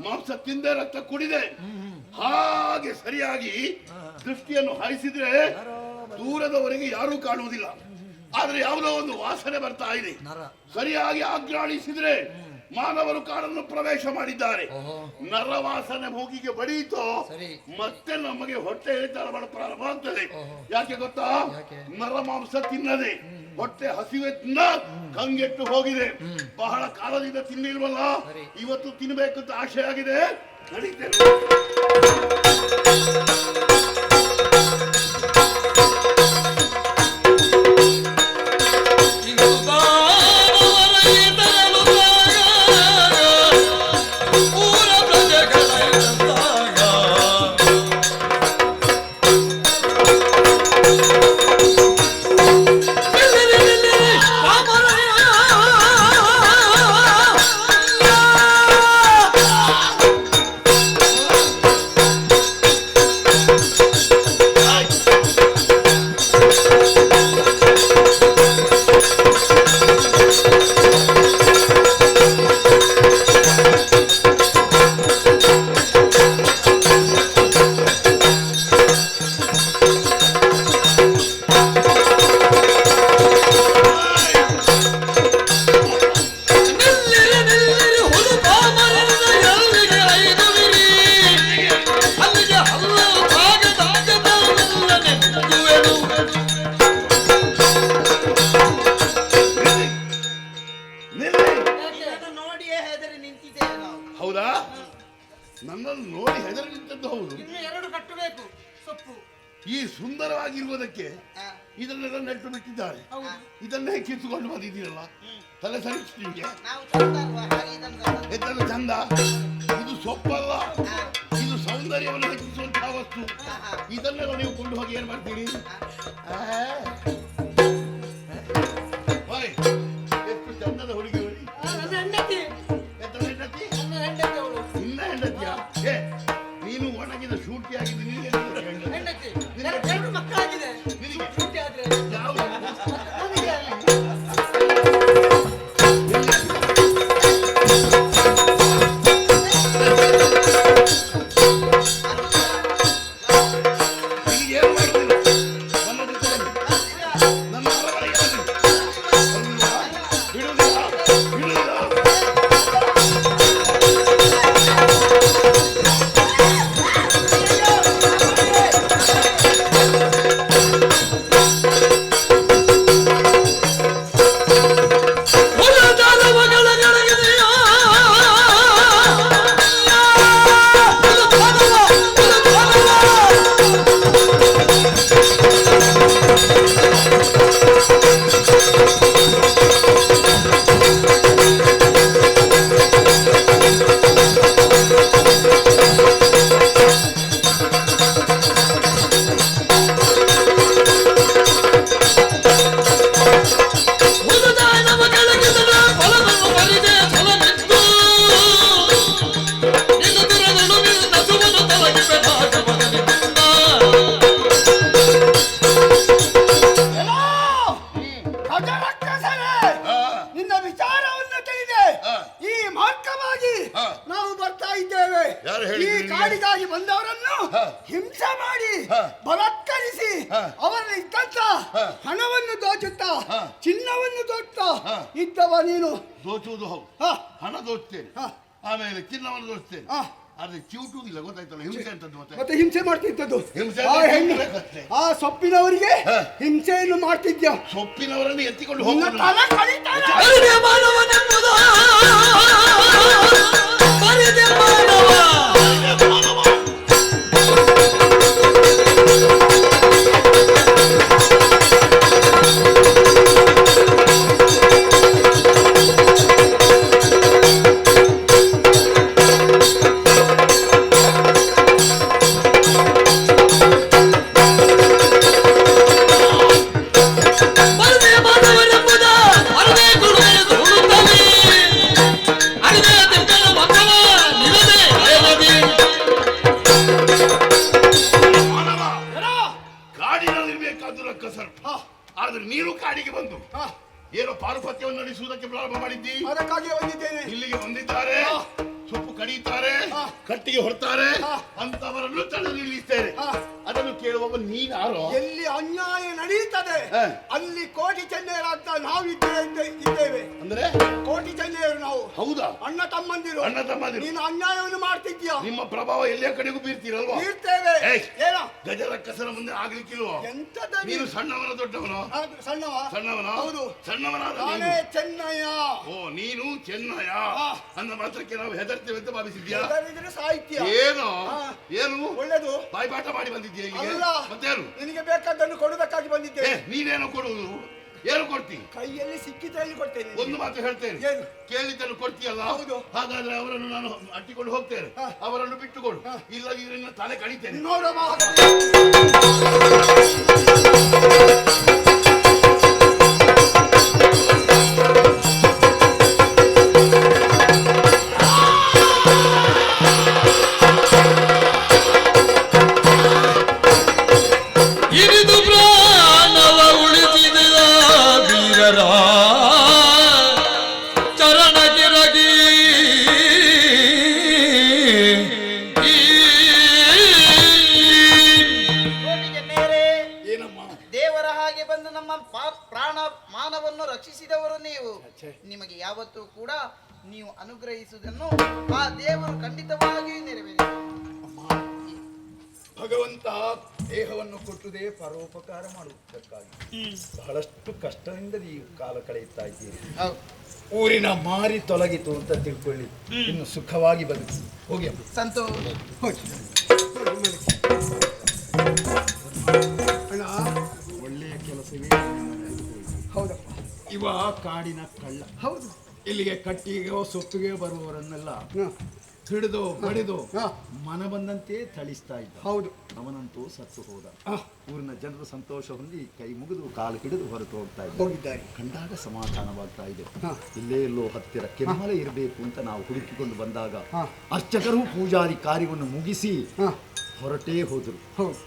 ಮಾಂಸ ತಿಂದೆ, ರಕ್ತ ಕುಡಿದೆ. ಹಾಗೆ ಸರಿಯಾಗಿ ದೃಷ್ಟಿಯನ್ನು ಹಾಯಿಸಿದ್ರೆ ದೂರದವರೆಗೆ ಯಾರೂ ಕಾಣುವುದಿಲ್ಲ. ಆದ್ರೆ ಯಾವುದೋ ಒಂದು ವಾಸನೆ ಬರ್ತಾ ಇದೆ. ಸರಿಯಾಗಿ ಆಜ್ಞಾನಿಸಿದ್ರೆ ಮಾನವರು ಕಾಡನ್ನು ಪ್ರವೇಶ ಮಾಡಿದ್ದಾರೆ. ನರವಾಸನೆ ಮೂಗಿಗೆ ಬಡೀತೋ ಮತ್ತೆ ನಮಗೆ ಹೊಟ್ಟೆ ಎಳಿತಾಳ ಪ್ರಾರಂಭ ಆಗ್ತದೆ. ಯಾಕೆ ಗೊತ್ತಾ? ನರ ಮಾಂಸ ತಿನ್ನದೆ ಹೊಟ್ಟೆ ಹಸಿವೆ ತಿನ್ನ ಕಂಗೆಟ್ಟು ಹೋಗಿದೆ. ಬಹಳ ಕಾಲದಿಂದ ತಿನ್ನಿಲ್ವಲ್ಲ, ಇವತ್ತು ತಿನ್ಬೇಕಂತ ಆಶೆ ಆಗಿದೆ. ನಡೀತೇನೆ. ನನ್ನನ್ನು ನೋಡಿ ಹೆದರಿ ನಿಂತದ್ದು ಹೌದು. ಈ ಸುಂದರವಾಗಿರುವುದಕ್ಕೆ ಇದನ್ನೆಲ್ಲ ನೆಟ್ಟು ಬಿಟ್ಟಿದ್ದಾರೆ. ಇದನ್ನೇ ಕಿತ್ತುಕೊಂಡು ಬಂದಿದ್ದೀರಲ್ಲ, ತಲೆ ಸರಿಸಿ ನಿಮಗೆ ಎತ್ತಲು ಚಂದ. ಇದು ಸೊಪ್ಪಲ್ಲ, ಇದು ಸೌಂದರ್ಯವನ್ನು ಹೆಚ್ಚಿಸುವಂತಹ ವಸ್ತು. ಇದನ್ನೆಲ್ಲ ನೀವು ಕೊಂಡು ಹೋಗಿ ಏನ್ ಮಾಡ್ತೀರಿ? ಎಷ್ಟು ಚಂದದ ಹುಡುಗಿ ಹುಡುಗಿ. ನಿನ್ನ ಹೆಂಡತಿಯ? ನೀನು ಒಣಗಿದ ಶೂಟಿ ಆಗಿದೆ. ಯಾರು ಈ ಹೇಳಿದ್ರು ನಿನಗೆ? ಕಾಡಿಗಾಗಿ ಬಂದವರನ್ನು ಹ. ಹಿಂಸೆ ಮಾಡಿ ಹ. ಬಲಾತ್ಕರಿಸಿ ಹ. ಅವರಲ್ಲಿ ಇದ್ದಂತ ಹ. ಹಣವನ್ನು ದೋಚುತ್ತಾ ಹ. ಚಿನ್ನವನ್ನು ದೋಚುತ್ತಾ ಹ. ಇದ್ದವ ನೀನು. ದೋಚುವುದು ಹೌದು, ಹ. ಹಣ ದೋಚ್ತೇನೆ, ಹ. ಆಮೇಲೆ ಚಿನ್ನವನ್ನು ದೋಚ್ತೇನೆ, ಹ. ಆದ್ರೆ ಚಿವುಟುವುದಿಲ್ಲ, ಗೊತ್ತಾಯ್ತಲ್ಲ ಹಿಂಸೆ ಅಂತದ್ದು. ಮತ್ತೆ ಮತ್ತೆ ಹಿಂಸೆ ಮಾಡ್ತಿದ್ದದ್ದು ಹಿಂಸೆ ಆ ಅಂದ್ರೆ ಹೆಣ್ಣು ಬೇಕಷ್ಟೇ. ಆ ಸೊಪ್ಪಿನವರಿಗೆ ಹ. ಹಿಂಸೆಯನ್ನು ಮಾಡ್ತಿದ್ಯ. ಸೊಪ್ಪಿನವರನ್ನು ಎತ್ತಿಕೊಂಡು ನಿನ್ನ ಹೋಗುವುದು. ತಲೆ ಕಳೀತಾನೆ. ಬರಿದೆ ಮಾನವನೆಂಬುದು ಬರಿದೆ ಮಾನವ ಬರಿದೆ ಮಾನವನೆಂಬುದ ಅರಿವೆ ಗುರುವೆ ದುಡುತ್ತವೆ ಅರಿವೆ ತೆಪ್ಪಲ ಮಕ್ಕಳ ನಿರದೆ ಭಯವದಿ ಮಾನವ ಕಾಡಿನಲ್ಲಿರ್ಬೇಕಾದ್ದು ರಕ್ಕ ಸರ್ಪ, ಆದ್ರೆ ನೀನು ಕಾಡಿಗೆ ಬಂದು ಏನೋ ಪಾರುಪತ್ಯವನ್ನು ನಡೆಸುವುದಕ್ಕೆ ಪ್ರಾರಂಭ ಮಾಡಿದ್ದಿ. ಅದಕ್ಕಾಗಿ ಬಂದಿದ್ದೇನೆ. ಇಲ್ಲಿಗೆ ಬಂದಿದ್ದಾರೆ, ಸೊಪ್ಪು ಕಡಿಯುತ್ತಾರೆ, ಕಟ್ಟಿಗೆ ಹೊರತಾರೆ, ಅಂತವರನ್ನು ತಡೆದು ನಿಲ್ಲಿಸ್ತೇನೆ. ಅದನ್ನು ಕೇಳುವವ ನೀನಾರೋ? ಎಲ್ಲಿ ಅನ್ಯಾಯ ನಡೆಯುತ್ತದೆ ಹ. ಅಲ್ಲಿ ಕೋಟಿ ಚೆನ್ನೈರಾಗ್ತಾ ನಾವು ಇದ್ದೇವೆ. ಅಂದ್ರೆ ಕೋಟಿ ಚೆನ್ನೈಯರು ನಾವು. ಹೌದಾ? ಅಣ್ಣ ತಮ್ಮಂದಿರು. ಅಣ್ಣ ತಮ್ಮಂದಿರು. ನೀನು ಅನ್ಯಾಯವನ್ನು ಮಾಡ್ತಿದ್ಯಾ. ನಿಮ್ಮ ಪ್ರಭಾವ ಎಲ್ಲೇ ಕಡೆಗೂ ಬೀರ್ತೀರಲ್ವಾ? ಇರ್ತೇವೆ. ಏಯ್! ಏನೋ ಗಜರಕ್ಕಸರ ಮುಂದೆ ಆಗ್ಲಿಕ್ಕಿಲ್ವೋ? ಎಂತದ ನೀನು ಸಣ್ಣವನ ದೊಡ್ಡವನು? ಸಣ್ಣವ. ಸಣ್ಣವನ? ಹೌದು. ಸಣ್ಣವನಾದ ನಾನೇ ನೀನು. ಚೆನ್ನಯ್ಯ. ಓ, ನೀನು ಚೆನ್ನಯ್ಯ ಅಂದ ಮಾತ್ರಕ್ಕೆ ನಾವು ಹೆದರ್ತೇವೆ ಅಂತ ಭಾವಿಸಿದ್ಯಾ? ಹೆದರಿದ್ರೆ ಸಾಹಿತ್ಯ. ಏನು ಹಾ. ಏನು ಒಳ್ಳೇದು. ಬಾಯ್ಪಾಠ ಮಾಡಿ ಬಂದಿದ್ಯಾ ಇಲ್ಲಿಗೆ? ಅಲ್ಲ. ಮತ್ತೇನು? ನಿನಗೆ ಬೇಕಾದ್ದನ್ನು ಕೊಡಬೇಕಾಗಿ ಬಂದಿದ್ದೇನೆ. ನೀನೇನು ಕೊಡುವುದು? ಏನು ಕೊಡ್ತಿ? ಕೈಯಲ್ಲಿ ಸಿಕ್ಕಿದ್ರಲ್ಲಿ ಕೊಡ್ತೇನೆ. ಒಂದು ಮಾತು ಹೇಳ್ತೇನೆ, ಏನು? ಕೇಳಿದ್ದನ್ನು ಕೊಡ್ತೀಯಲ್ಲ? ಹೌದು. ಹಾಗಾದ್ರೆ ಅವರನ್ನು ನಾನು ಅಟ್ಟಿಕೊಂಡು ಹೋಗ್ತೇನೆ, ಅವರನ್ನು ಬಿಟ್ಟುಕೊಡು, ಇಲ್ಲದಿದ್ರೆ ನಿನ್ನ ತಲೆ ಕಡಿತೇನೆ. ನೋಡಮ್ಮ. ಇರಿದು ಪ್ರಾಣವ ಉಳಿಸಿದ ವೀರರ ಚರಣಗಿರಗಿ ಕೋಟಿಗೆ ನೇರೆ ಏನಮ್ಮ? ದೇವರ ಹಾಗೆ ಬಂದು ನಮ್ಮ ಪ್ರಾಣ ಮಾನವನ್ನು ರಕ್ಷಿಸಿದವರು ನೀವು. ನಿಮಗೆ ಯಾವತ್ತೂ ಕೂಡ ನೀವು ಅನುಗ್ರಹಿಸುವುದನ್ನು ಆ ದೇವರು ಖಂಡಿತವಾಗಿಯೂ ನೆರವೇರಿಸ. ಭಗವಂತ ದೇಹವನ್ನು ಕೊಟ್ಟುದೇ ಪರೋಪಕಾರ ಮಾಡುವುದಕ್ಕಾಗಿ. ಬಹಳಷ್ಟು ಕಷ್ಟದಿಂದ ನೀವು ಕಾಲ ಕಳೆಯುತ್ತಾ ಇದ್ದೀರಿ. ಊರಿನ ಮಾರಿ ತೊಲಗಿತು ಅಂತ ತಿಳ್ಕೊಳ್ಳಿ, ಇನ್ನು ಸುಖವಾಗಿ ಬದುಕಿ ಹೋಗಿ ಅಮ್ಮ. ಸಂತೋಷ. ಅಣ್ಣ. ಒಳ್ಳೆಯ ಕೆಲಸವೇ ಹೌದಪ್ಪ. ಇವ ಕಾಡಿನ ಕಳ್ಳ. ಹೌದು. ಇಲ್ಲಿಗೆ ಕಟ್ಟಿಗೆಯೋ ಸೊಪ್ಪಿಗೆ ಬರುವವರನ್ನೆಲ್ಲ ಹ. ಹಿಡಿದು ಬಡಿದು ಹ. ಮನ ಬಂದಂತೆ ಥಳಿಸ್ತಾ ಇದ್ದ. ಹೌದು. ಅವನಂತೂ ಸತ್ತು ಹೋದ. ಹ. ಊರಿನ ಜನರು ಸಂತೋಷ ಹೊಂದಿ ಕೈ ಮುಗಿದು ಕಾಲು ಹಿಡಿದು ಹೊರಟು ಹೋಗ್ತಾ ಇದ್ದಾರೆ. ಹೋಗಿದ್ದಾರೆ. ಕಂಡಾಗ ಸಮಾಧಾನವಾಗ್ತಾ ಇದೆ. ಹ. ಇಲ್ಲೇ ಎಲ್ಲೋ ಹತ್ತಿರ ಕೆಮ್ಮಲೆ ಇರಬೇಕು ಅಂತ ನಾವು ಹುಡುಕಿಕೊಂಡು ಬಂದಾಗ ಹ. ಅರ್ಚಕರು ಪೂಜಾರಿ ಕಾರ್ಯವನ್ನು ಮುಗಿಸಿ ಹ. ಹೊರಟೇ ಹೋದರು. ಹೌದು.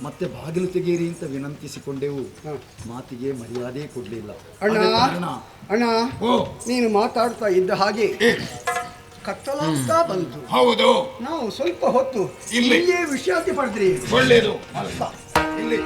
ಮತ್ತೆ ಬಾಗಿಲು ತೆಗೀರಿ ಅಂತ ವಿನಂತಿಸಿಕೊಂಡೆವು. ಹ. ಮಾತಿಗೆ ಮರ್ಯಾದೆ ಕೊಡ್ಲಿಲ್ಲ. ಅಣ್ಣ. ಅದೇ ಕಾರಣ. ಅಣ್ಣ, ಓ, ನೀನು ಮಾತಾಡ್ತಾ ಇದ್ದ ಹಾಗೆ ಕತ್ತಲಾಗ್ತಾ ಬಂತು. ಹೌದು, ನಾವು ಸ್ವಲ್ಪ ಹೊತ್ತು ಇಲ್ಲಿ. ಇಲ್ಲಿಯೇ ವಿಶ್ರಾಂತಿ ಪಡೆದ್ರಿ. ಒಳ್ಳೇದು. ಇಲ್ಲಿ